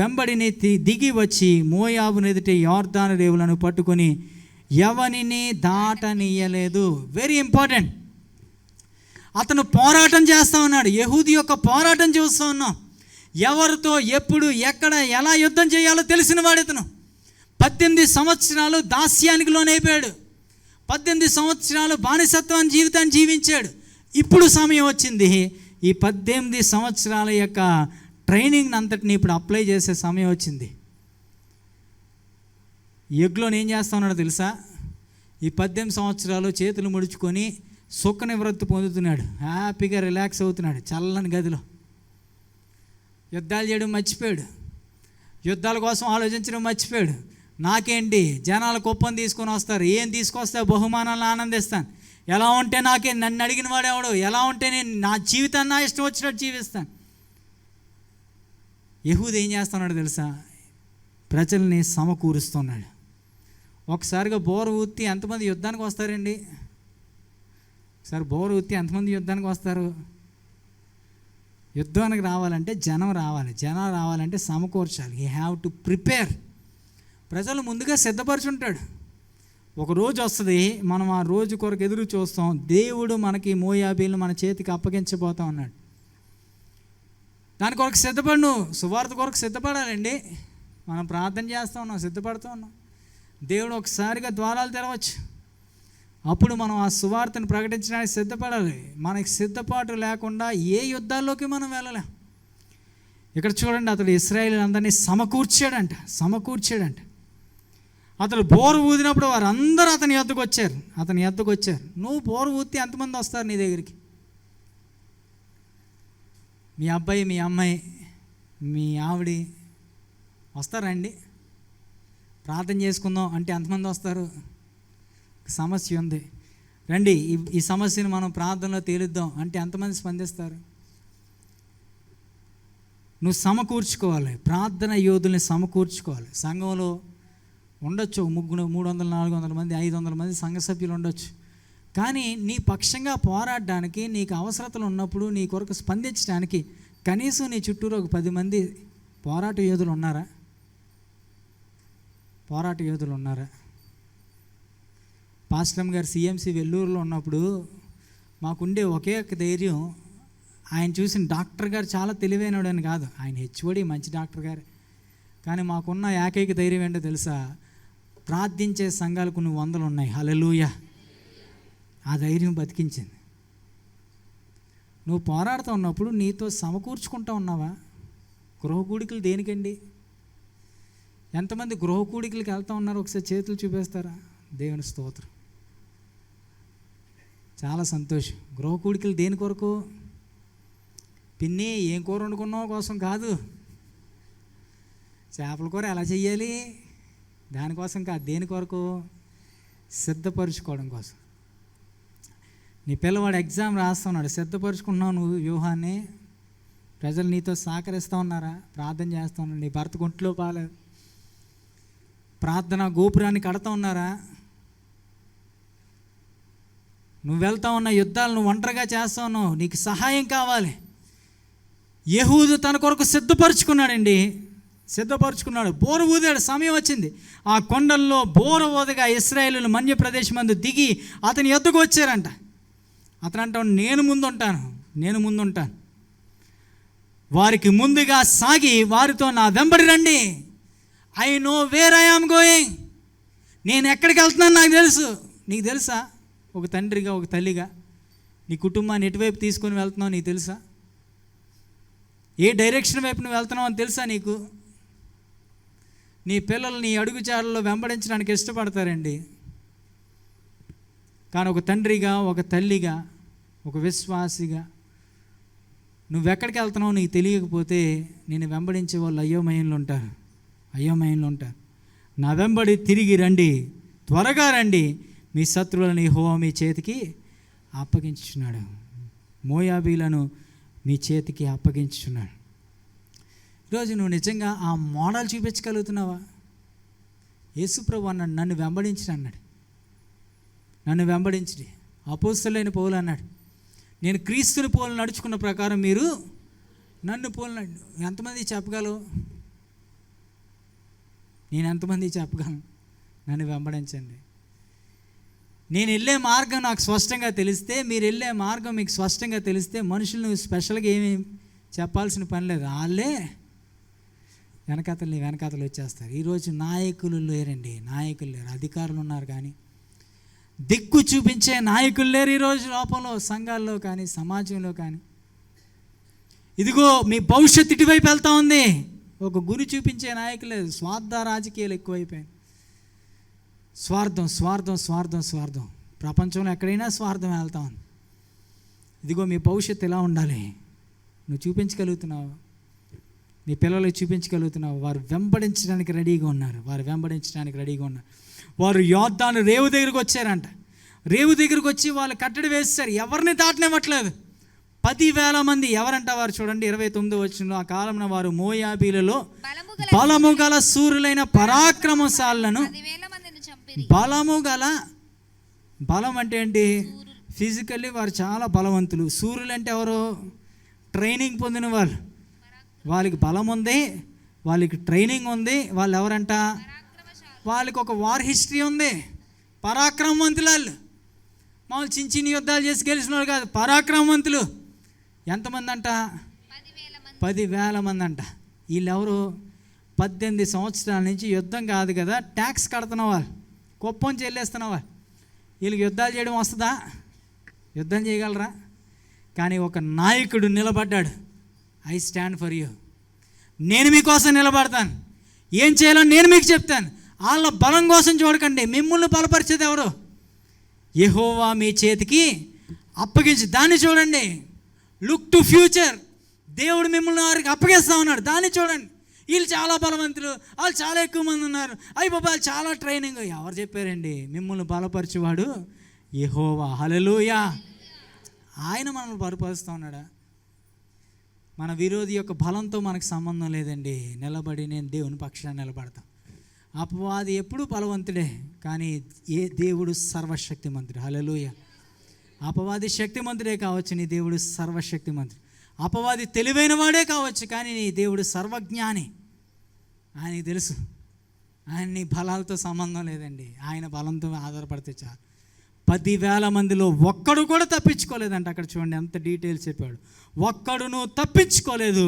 వెంబడిని దిగి వచ్చి మోయాబు ఎదుట యొర్దాను రేవులను పట్టుకొని ఎవనిని దాటనీయలేదు. Very important. అతను పోరాటం చేస్తూ ఉన్నాడు. యెహూదు యొక్క పోరాటం చూస్తూ ఉన్నాం. ఎవరితో, ఎప్పుడు, ఎక్కడ, ఎలా యుద్ధం చేయాలో తెలిసిన వాడు ఇతను. 18 సంవత్సరాలు దాస్యానికి లోనైపోయాడు. 18 సంవత్సరాలు బానిసత్వాన్ని జీవితాన్ని జీవించాడు. ఇప్పుడు సమయం వచ్చింది, ఈ 18 సంవత్సరాల యొక్క ట్రైనింగ్ అంతటిని ఇప్పుడు అప్లై చేసే సమయం వచ్చింది. ఎగ్లోని ఏం చేస్తా ఉన్నాడో తెలుసా? ఈ 18 సంవత్సరాలు చేతులు ముడుచుకొని సుఖ నివృత్తి పొందుతున్నాడు. హ్యాపీగా రిలాక్స్ అవుతున్నాడు చల్లని గదిలో. యుద్ధాలు చేయడం మర్చిపోయాడు. యుద్ధాల కోసం ఆలోచించడం మర్చిపోయాడు. నాకేంటి, జనాలు కుప్పం తీసుకొని వస్తారు, ఏం తీసుకొస్తే బహుమానాలను ఆనందిస్తాను, ఎలా ఉంటే నన్ను అడిగిన వాడేవాడు, ఎలా ఉంటే నేను నా జీవితాన్ని నా ఇష్టం వచ్చినట్టు జీవిస్తాను. యెహూదు ఏం చేస్తున్నాడు తెలుసా? ప్రజల్ని సమకూరుస్తున్నాడు. ఒకసారిగా బోరు ఊత్తి ఎంతమంది యుద్ధానికి వస్తారండి? ఒకసారి బోరు ఊత్తి ఎంతమంది యుద్ధానికి వస్తారు? యుద్ధానికి రావాలంటే జనం రావాలంటే సమకూర్చాలి. You have to prepare. ప్రజలు ముందుగా సిద్ధపరచుంటాడు. ఒక రోజు వస్తుంది, మనం ఆ రోజు కొరకు ఎదురు చూస్తాం. దేవుడు మనకి మోయాబీలను మన చేతికి అప్పగించబోతా ఉన్నాడు. దాని కొరకు సిద్ధపడు. సువార్త కొరకు సిద్ధపడాలండి. మనం ప్రార్థన చేస్తూ ఉన్నాం, సిద్ధపడుతూ ఉన్నాం. దేవుడు ఒకసారిగా ద్వారాలు తెరవచ్చు. అప్పుడు మనం ఆ సువార్తను ప్రకటించడానికి సిద్ధపడాలి. మనకి సిద్ధపాటు లేకుండా ఏ యుద్ధాల్లోకి మనం వెళ్ళలేం. ఇక్కడ చూడండి, అతడు ఇశ్రాయేలీయులందరినీ సమకూర్చాడంట. అతడు బోరు ఊదినప్పుడు వారందరూ అతని యొద్దకు వచ్చారు. నువ్వు బోరు ఊదితే ఎంతమంది వస్తారు నీ దగ్గరికి? మీ అబ్బాయి, మీ అమ్మాయి, మీ ఆవిడి వస్తారండి. ప్రార్థన చేసుకుందాం అంటే ఎంతమంది వస్తారు? సమస్య ఉంది, రండి ఈ సమస్యను మనం ప్రార్థనలో తేలుద్దాం అంటే ఎంతమంది స్పందిస్తారు? నువ్వు సమకూర్చుకోవాలి. ప్రార్థన యోధుల్ని సమకూర్చుకోవాలి. సంఘంలో ఉండొచ్చు 300, 400 మంది, 500 మంది సంఘ సభ్యులు ఉండొచ్చు. కానీ నీ పక్షంగా పోరాడడానికి, నీకు అవసరతలు ఉన్నప్పుడు నీ కొరకు స్పందించడానికి కనీసం నీ చుట్టూరు ఒక 10 మంది పోరాట యోధులు ఉన్నారా? పాస్టమ్ గారు సిఎంసి వెల్లూరులో ఉన్నప్పుడు మాకుండే ఒకే ఒక ధైర్యం, ఆయన చూసిన డాక్టర్ గారు చాలా తెలివైనడు అని కాదు, ఆయన హెచ్ఓడి మంచి డాక్టర్ గారు. కానీ మాకున్న ఏకైక ధైర్యం ఏంటో తెలుసా? ప్రార్థించే సంఘాలు కొన్ని 100 ఉన్నాయి. హల్లెలూయా. ఆ ధైర్యం బతికించింది. నువ్వు పోరాడుతూ ఉన్నప్పుడు నీతో సమకూర్చుకుంటూ ఉన్నావా? గృహకూడికలు దేనికండి? ఎంతమంది గృహకూడికలకి వెళ్తూ ఉన్నారు? ఒకసారి చేతులు చూపేస్తారా? దేవుని స్తోత్రం, చాలా సంతోషం. గృహకూడికలు దేని కొరకు? పిన్ని ఏం కూర వండుకున్నావు కోసం కాదు, చేపల కూర ఎలా చెయ్యాలి దానికోసం కాదు. దేని కొరకు? సిద్ధపరుచుకోవడం కోసం. నీ పిల్లవాడు ఎగ్జామ్ రాస్తున్నాడు, సిద్ధపరుచుకున్నావు నువ్వు వ్యూహాన్ని. ప్రజలు నీతో సహకరిస్తూ ఉన్నారా? ప్రార్థన చేస్తూ ఉన్నారు. నీ భర్త ఒంట్లో బాలేదు, ప్రార్థన గోపురాన్ని కడతా ఉన్నారా? నువ్వు వెళ్తా ఉన్న యుద్ధాలు నువ్వు ఒంటరిగా చేస్తా ఉన్నావు, నీకు సహాయం కావాలి. యెహూదు తన కొరకు సిద్ధపరుచుకున్నాడండి, సిద్ధపరుచుకున్నాడు. బోర ఊదాడు, సమయం వచ్చింది. ఆ కొండల్లో బోర ఊదగా ఇశ్రాయేలీయులు మన్య ప్రదేశమందు దిగి అతని యొద్దకు వచ్చారంట. అతను అంటాడు, నేను ముందుంటాను. వారికి ముందుగా సాగి వారితో నా వెంబడి రండి. I know where I am going. నేను ఎక్కడికి వెళ్తున్నాను నాకు తెలుసు. నీకు తెలుసా? ఒక తండ్రిగా, ఒక తల్లిగా నీ కుటుంబాన్ని ఎటువైపు తీసుకొని వెళ్తున్నావు నీకు తెలుసా? ఏ డైరెక్షన్ వైపు నువ్వు వెళ్తున్నావు అని తెలుసా నీకు? నీ పిల్లలు నీ అడుగుజాడల్లో వెంబడించడానికి ఇష్టపడతారండి. కానీ ఒక తండ్రిగా, ఒక తల్లిగా, ఒక విశ్వాసిగా నువ్వెక్కడికి వెళ్తున్నావు నీకు తెలియకపోతే నేను వెంబడించే వాళ్ళు అయోమయంలో ఉంటారు. నా వెంబడి తిరిగి రండి, త్వరగా రండి, మీ శత్రువులను యెహోవా మీ చేతికి అప్పగించుచున్నాడు. మోయాబీలను మీ చేతికి అప్పగించుచున్నాడు. ఈరోజు నువ్వు నిజంగా ఆ మోడల్ చూపించగలుగుతున్నావా? యేసుప్రభు అన్నాడు, నన్ను వెంబడించు అన్నాడు. నన్ను వెంబడించి అపోస్తలులైన పౌలు అన్నాడు, నేను క్రీస్తుని పోలు నడుచుకున్న ప్రకారం మీరు నన్ను పోలు. ఎంతమంది చెప్పగలవు? నేను ఎంతమంది చెప్పగలను? నన్ను వెంబడించండి. నేను వెళ్ళే మార్గం నాకు స్పష్టంగా తెలిస్తే, మీరు వెళ్ళే మార్గం మీకు స్పష్టంగా తెలిస్తే మనుషులు స్పెషల్గా ఏమీ చెప్పాల్సిన పని లేదు. వాళ్ళే వెనకాతలు వచ్చేస్తారు. ఈరోజు నాయకులు లేరండి, నాయకులు లేరు. అధికారులు ఉన్నారు కానీ దిక్కు చూపించే నాయకులు లేరు ఈరోజు లోపంలో, సంఘాల్లో కానీ సమాజంలో కానీ. ఇదిగో మీ భవిష్యత్తు ఇటువైపు వెళ్తూ ఉంది, ఒక గురి చూపించే నాయకులు లేదు. స్వార్థ రాజకీయాలు ఎక్కువైపోయాయి. స్వార్థం. ప్రపంచంలో ఎక్కడైనా స్వార్థం వెళ్తా ఉంది. ఇదిగో మీ భవిష్యత్తు ఎలా ఉండాలి నువ్వు చూపించగలుగుతున్నావు, నీ పిల్లలకు చూపించగలుగుతున్నావు. వారు వెంబడించడానికి రెడీగా ఉన్నారు. వారు యోర్దాను రేవు దగ్గరికి వచ్చారంట. రేవు దగ్గరికి వచ్చి వాళ్ళు కట్టడి వేస్తారు, ఎవరిని దాటనివ్వట్లేదు. 10,000 మంది. ఎవరంట వారు? చూడండి 29 వచనంలో, ఆ కాలంలో వారు మోయాబీలలో బలము గల శూరులైన పరాక్రమశాలను. బలం అంటే ఏంటి? ఫిజికల్లీ వారు చాలా బలవంతులు. శూరులు అంటే ఎవరు? ట్రైనింగ్ పొందిన వాళ్ళు. వాళ్ళకి బలం ఉంది, వాళ్ళకి ట్రైనింగ్ ఉంది. వాళ్ళు ఎవరంట? వాళ్ళకి ఒక వార్ హిస్టరీ ఉంది. పరాక్రమవంతులు వాళ్ళు. మామూలు చిన్న యుద్ధాలు చేసి గెలిచిన వాళ్ళు కాదు, పరాక్రమవంతులు. ఎంతమంది అంట? 10,000 మంది అంట. వీళ్ళెవరు? 18 సంవత్సరాల నుంచి యుద్ధం కాదు కదా, ట్యాక్స్ కడుతున్న వాళ్ళు, కుప్పం చెల్లేస్తున్న వాళ్ళు. వీళ్ళకి యుద్ధాలు చేయడం వస్తుందా? యుద్ధం చేయగలరా? కానీ ఒక నాయకుడు నిలబడ్డాడు, ఐ స్టాండ్ ఫర్ యూ, నేను మీకోసం నిలబడతాను, ఏం చేయాలో నేను మీకు చెప్తాను. వాళ్ళ బలం కోసం చూడకండి, మిమ్మల్ని బలపరిచేది ఎవరు? యెహోవా మీ చేతికి అప్పగించి దాన్ని చూడండి. Look to future. దేవుడు మిమ్మల్ని వారికి అప్పగిస్తా ఉన్నాడు, దాన్ని చూడండి. వీళ్ళు చాలా బలవంతులు, వాళ్ళు చాలా ఎక్కువ మంది ఉన్నారు, అయ్యి బాబా చాలా ట్రైనింగ్. ఎవరు చెప్పారండి? మిమ్మల్ని బలపరిచేవాడు యెహోవా. హల్లెలూయా. ఆయన మనల్ని బలపరుస్తూ ఉన్నాడా? మన విరోధి యొక్క బలంతో మనకు సంబంధం లేదండి. నిలబడి నేను దేవుని పక్షాన్ని నిలబడతాం. అపవాది ఎప్పుడు బలవంతుడే, కానీ దేవుడు సర్వశక్తిమంతుడు. హల్లెలూయా. అపవాది శక్తిమంతుడే కావచ్చు, నీ దేవుడు సర్వశక్తిమంతుడు. అపవాది తెలివైన వాడే కావచ్చు, కానీ నీ దేవుడు సర్వజ్ఞాని. ఆయనకి తెలుసు, ఆయన నీ బలాలతో సంబంధం లేదండి, ఆయన బలంతో ఆధారపడితే చాలు. 10,000 మందిలో ఒక్కడు కూడా తప్పించుకోలేదంట. అక్కడ చూడండి ఎంత డీటెయిల్స్ చెప్పాడు. ఒక్కడును తప్పించుకోలేదు.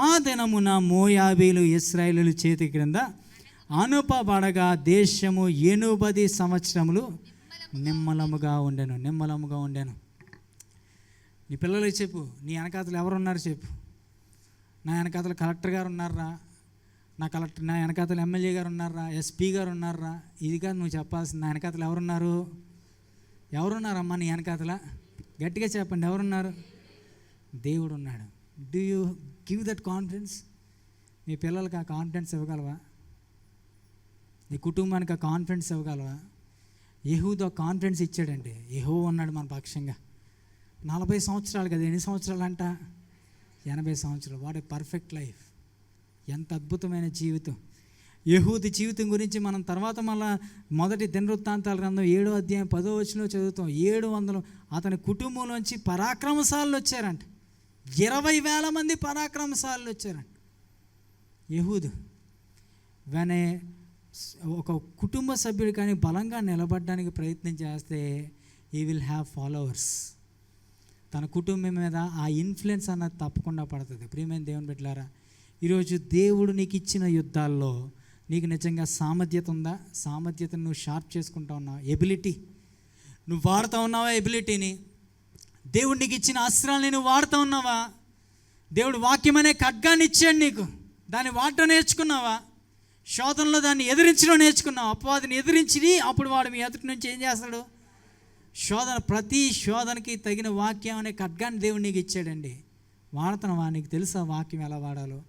ఆ దినమున మోయాబీలు ఇశ్రాయేలీయుల చేతి క్రింద అనుపబడగా దేశము 80 సంవత్సరములు నిమ్మలముగా ఉండెను. నీ పిల్లలకి చెప్పు, నీ వెనకాతలు ఎవరున్నారు చెప్పు. నా వెనకాతలు కలెక్టర్ గారు ఉన్నారా, నా వెనకాతలు ఎమ్మెల్యే గారు ఉన్నారా, ఎస్పీ గారు ఉన్నారా? ఇది కాదు నువ్వు చెప్పాల్సింది. నా వెనకాతలు ఎవరున్నారమ్మా నీ వెనకాతల? గట్టిగా చెప్పండి, ఎవరున్నారు? దేవుడు ఉన్నాడు. Do you give that confidence? నీ పిల్లలకి ఆ కాన్ఫిడెన్స్ ఇవ్వగలవా? నీ కుటుంబానికి ఆ కాన్ఫిడెన్స్ ఇవ్వగలవా? యెహూదా కాన్ఫిడెన్స్ ఇచ్చాడండి. యెహోవా ఉన్నాడు మన పక్షంగా, 40 సంవత్సరాలు కదా, ఎన్ని సంవత్సరాలు అంట? 80 సంవత్సరాలు. What a perfect life! ఎంత అద్భుతమైన జీవితం! యెహూదు జీవితం గురించి మనం తర్వాత మళ్ళా మొదటి దినవృత్తాంతాల గ్రంథం 7వ అధ్యాయం 10వ వచనంలో చదువుతాం. 700 అతని కుటుంబంలోంచి పరాక్రమశాలులు వచ్చారంట. 20,000 మంది పరాక్రమశాలులు వచ్చారంట. యెహూదు వెనే ఒక కుటుంబ సభ్యుడు కానీ బలంగా నిలబడడానికి ప్రయత్నం చేస్తే ఈ విల్ హ్యావ్ ఫాలోవర్స్. తన కుటుంబం మీద ఆ ఇన్ఫ్లుయెన్స్ అన్నది తప్పకుండా పడుతుంది. ప్రియమైన దేవుని బిడ్డలారా, ఈరోజు దేవుడు నీకు ఇచ్చిన యుద్ధాల్లో నీకు నిజంగా సామర్థ్యత ఉందా? సామర్థ్యతను నువ్వు షార్ప్ చేసుకుంటా ఉన్నావా? ఎబిలిటీ నువ్వు వాడుతూ ఉన్నావా? ఎబిలిటీని దేవుడు నీకు ఇచ్చిన అస్త్రాలని నువ్వు వాడుతూ ఉన్నావా? దేవుడు వాక్యం అనే ఖడ్గాన్ని ఇచ్చాడు నీకు, దాన్ని వాడటం నేర్చుకున్నావా? శోధనలో దాన్ని ఎదిరించడం నేర్చుకున్నావు. అపవాదిని ఎదిరించి అప్పుడు వాడు మీ ఎదుటి నుంచి ఏం చేస్తాడు? శోధన, ప్రతి శోధనకి తగిన వాక్యం అనే ఖడ్గాన్ని దేవుడు నీకు ఇచ్చాడండి. వాడుతున్నావా? నీకు తెలుసా వాక్యం ఎలా వాడాలో?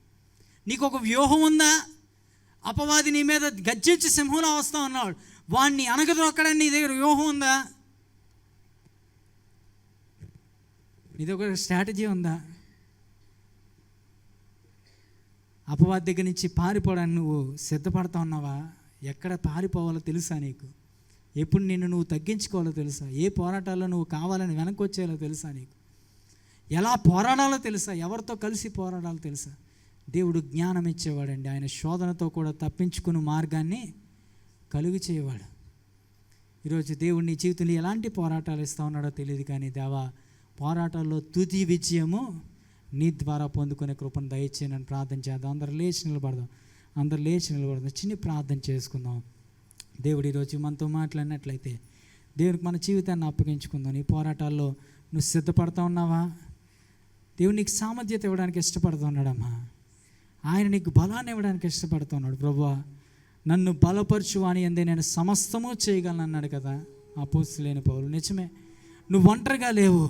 నీకు ఒక వ్యూహం ఉందా? అపవాది నీ మీద గర్జించి సింహంలో వస్తా ఉన్నాడు, వాడిని అనగదొక్కడానికి నీ దగ్గర వ్యూహం ఉందా? ఇది ఒక స్ట్రాటజీ ఉందా? అపవాది దగ్గర నుంచి పారిపోవడానికి నువ్వు సిద్ధపడతా ఉన్నావా? ఎక్కడ పారిపోవాలో తెలుసా నీకు? ఎప్పుడు నిన్ను నువ్వు తగ్గించుకోవాలో తెలుసా? ఏ పోరాటాల్లో నువ్వు కావాలని వెనక్కి వచ్చేయాలో తెలుసా నీకు? ఎలా పోరాడాలో తెలుసా? ఎవరితో కలిసి పోరాడాలో తెలుసా? దేవుడు జ్ఞానం ఇచ్చేవాడండి. ఆయన శోధనతో కూడా తప్పించుకుని మార్గాన్ని కలుగు చేయవాడు. ఈరోజు దేవుడు నీ జీవితంలో ఎలాంటి పోరాటాలు ఇస్తూ ఉన్నాడో తెలియదు, కానీ దేవా, పోరాటాల్లో తుది విజయము నీ ద్వారా పొందుకునే కృపను దయచేయనని ప్రార్థన చేద్దాం. అందరూ లేచి నిలబడదాం. చిన్న ప్రార్థన చేసుకుందాం. దేవుడు ఈరోజు మనతో మాట్లాడినట్లయితే దేవునికి మన జీవితాన్ని అప్పగించుకుందాం. నీ పోరాటాల్లో నువ్వు సిద్ధపడతా ఉన్నావా? దేవుడు నీకు సామర్థ్యత ఇవ్వడానికి ఇష్టపడుతున్నాడమ్మా. ఆయన నీకు బలాన్ని ఇవ్వడానికి ఇష్టపడుతున్నాడు. ప్రభువా, నన్ను బలపరచు అని అందే నేను సమస్తము చేయగలను అన్నాడు కదా అపోస్తలుడైన పౌలు. నిజమే, నువ్వు ఒంటరిగా లేవు,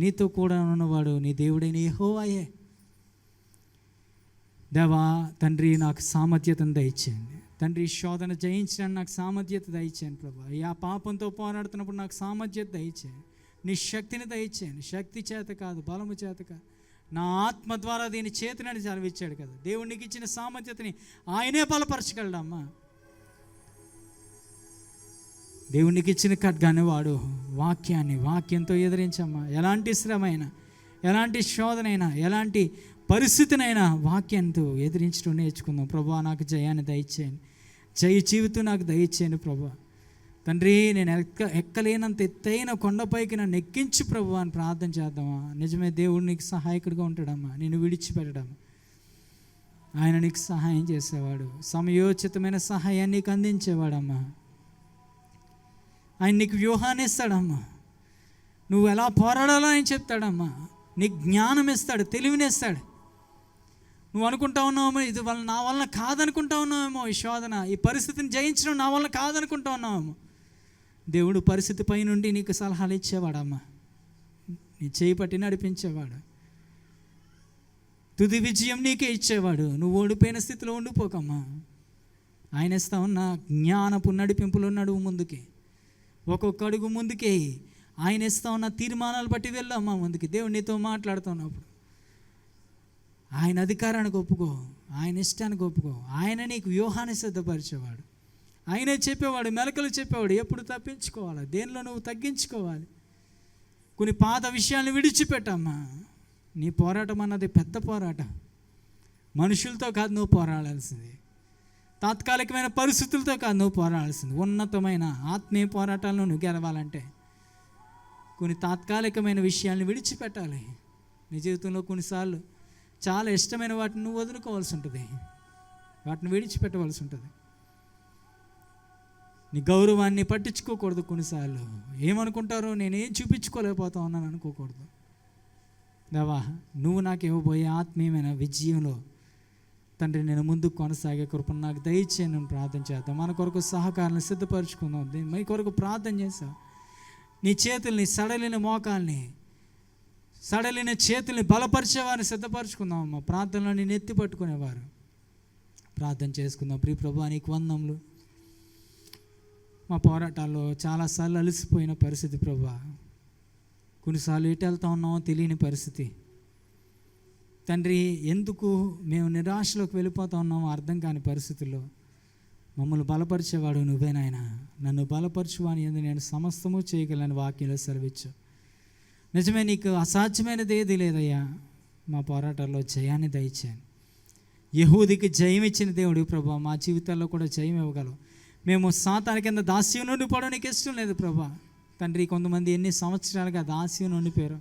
నీతో కూడా ఉన్నవాడు నీ దేవుడైన యెహోవాయే. దేవా తండ్రి, నాకు సామర్థ్యతను దయచేయండి తండ్రి. శోధన జయించడానికి నాకు సామర్థ్యత దయచేయండి ప్రభా. ఆ పాపంతో పోరాడుతున్నప్పుడు నాకు సామర్థ్యత దయచేయండి. నీ శక్తిని దయచేయండి. శక్తి చేత కాదు, బలము చేత కాదు, నా ఆత్మ ద్వారా దీని చేతినని సెలవిచ్చాడు కదా. దేవునికి ఇచ్చిన సామర్థ్యతని ఆయనే బలపరచగలడమ్మా. దేవునికి ఇచ్చిన ఖడ్గాన్ని వాడు, వాక్యంతో ఎదిరించమ్మా. ఎలాంటి శ్రమైనా, ఎలాంటి శోధనైనా, ఎలాంటి పరిస్థితినైనా వాక్యంతో ఎదిరించడం నేర్చుకుందాం. ప్రభా, నాకు జయాన్ని దయచేయండి. జయ జీవితం నాకు దయచేయండి ప్రభా. తండ్రి, నేను ఎక్కలేనంత ఎత్తైన కొండపైకి నన్ను ఎక్కించు ప్రభు అని ప్రార్థన చేద్దామా. నిజమే, దేవుడు నీకు సహాయకుడిగా ఉంటాడమ్మా. నేను విడిచిపెట్టడమ్మా. ఆయన నీకు సహాయం చేసేవాడు, సమయోచితమైన సహాయాన్ని నీకు అందించేవాడమ్మా. ఆయన నీకు వ్యూహాన్ని ఇస్తాడమ్మా. నువ్వు ఎలా పోరాడాలో ఆయన చెప్తాడమ్మా. నీకు జ్ఞానం ఇస్తాడు, తెలివినిస్తాడు. నువ్వు అనుకుంటా ఉన్నావేమో ఇది నా వలన కాదనుకుంటా ఉన్నావేమో, ఈ శోధన, ఈ పరిస్థితిని జయించడం నా వలన కాదనుకుంటా ఉన్నావేమో. దేవుడు పరిస్థితి పై నుండి నీకు సలహాలు ఇచ్చేవాడమ్మా. నీ చేయి పట్టి నడిపించేవాడు. తుది విజయం నీకే ఇచ్చేవాడు. నువ్వు ఓడిపోయిన స్థితిలో ఉండిపోకమ్మా. ఆయన ఇస్తా ఉన్న జ్ఞానపు నడిపింపులు నడువు ముందుకి, ఒక్కొక్క అడుగు ముందుకే ఆయన ఇస్తా ఉన్న తీర్మానాలు బట్టి వెళ్ళమ్మా ముందుకి. దేవుడు నీతో మాట్లాడుతున్నప్పుడు ఆయన అధికారానికి ఒప్పుకో, ఆయన ఇష్టానికి ఒప్పుకో. ఆయన నీకు వ్యూహాన్ని సిద్ధపరిచేవాడు. ఆయనే చెప్పేవాడు, మెలకలు చెప్పేవాడు, ఎప్పుడు తప్పించుకోవాలి, దేనిలో నువ్వు తగ్గించుకోవాలి. కొన్ని పాత విషయాలను విడిచిపెట్టమ్మా. నీ పోరాటం అన్నది పెద్ద పోరాటం. మనుషులతో కాదు నువ్వు పోరాడాల్సింది, తాత్కాలికమైన పరిస్థితులతో కాదు నువ్వు పోరాడాల్సింది. ఉన్నతమైన ఆత్మీయ పోరాటాలను నువ్వు గెలవాలంటే కొన్ని తాత్కాలికమైన విషయాలను విడిచిపెట్టాలి. నీ జీవితంలో కొన్నిసార్లు చాలా ఇష్టమైన వాటిని నువ్వు వదులుకోవాల్సి ఉంటుంది, వాటిని విడిచిపెట్టవలసి ఉంటుంది. నీ గౌరవాన్ని పట్టించుకోకూడదు. కొన్నిసార్లు ఏమనుకుంటారో, నేనేం చూపించుకోలేకపోతా ఉన్నాను అనుకోకూడదు. దేవా, నువ్వు నాకు ఇవ్వబోయే ఆత్మీయమైన విజయంలో తండ్రి నేను ముందుకు కొనసాగే కృపను నాకు దయచేయని ప్రార్థన చేద్దాం. మన కొరకు సహకారాన్ని సిద్ధపరచుకుందాం. మీ కొరకు ప్రార్థన చేస్తాం. నీ చేతుల్ని, సడలిన మోకాల్ని, సడలిన చేతుల్ని బలపరిచేవారిని సిద్ధపరచుకుందాం అమ్మ. ప్రార్థనలో నేను ఎత్తి పట్టుకునేవారు ప్రార్థన చేసుకుందాం. ప్రియ ప్రభువా, నీకు వందనములు. మా పోరాటాల్లో చాలాసార్లు అలసిపోయిన పరిస్థితి ప్రభువా, కొన్నిసార్లు ఎటు వెళ్తా ఉన్నామో తెలియని పరిస్థితి. తండ్రి, ఎందుకు మేము నిరాశలోకి వెళ్ళిపోతా ఉన్నామో అర్థం కాని పరిస్థితుల్లో మమ్మల్ని బలపరిచేవాడు నువ్వే నాయన. నన్ను బలపరచువాని యందు నేను సమస్తము చేయగలను వాక్యంలో సెలవిచ్చు. నిజమే, నీకు అసాధ్యమైనది ఏది లేదయ్యా. మా పోరాటాల్లో జయాన్ని దయచేయండి. యెహూదికి జయం ఇచ్చిన దేవుడు ప్రభా, మా జీవితాల్లో కూడా జయం ఇవ్వగలవు. మేము సాతాను కింద దాస్యం నుండి పోవడం నీకు ఇష్టం లేదు ప్రభా. తండ్రి, కొంతమంది ఎన్ని సంవత్సరాలుగా దాస్యం ఉండిపోయారు.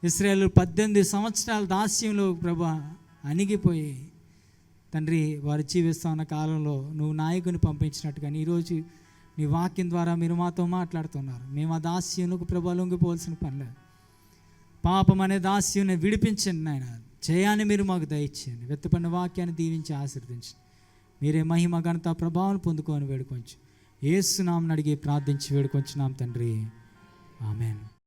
ఇశ్రాయేలు 18 సంవత్సరాల దాస్యంలో ప్రభా అణిగిపోయి తండ్రి వారు జీవిస్తూ ఉన్న కాలంలో నువ్వు నాయకుని పంపించినట్టుగా ఈరోజు నీ వాక్యం ద్వారా మీరు మాతో మాట్లాడుతున్నారు. మేము ఆ దాస్యంకు ప్రభా లొంగిపోవాల్సిన పని లేదు. పాపం అనే దాస్యం విడిపించండి నాయన. జయాన్ని మీరు మాకు దయచేయండి. వెత్తపడిన వాక్యాన్ని దీవించి ఆశీర్వదించండి. మీరే మహిమ ఘనత ప్రభావం పొందుకొని వేడుకొంచు. యేసు నామమున అడిగి ప్రార్థించి వేడుకొంచున్నాం తండ్రి. ఆమేన్.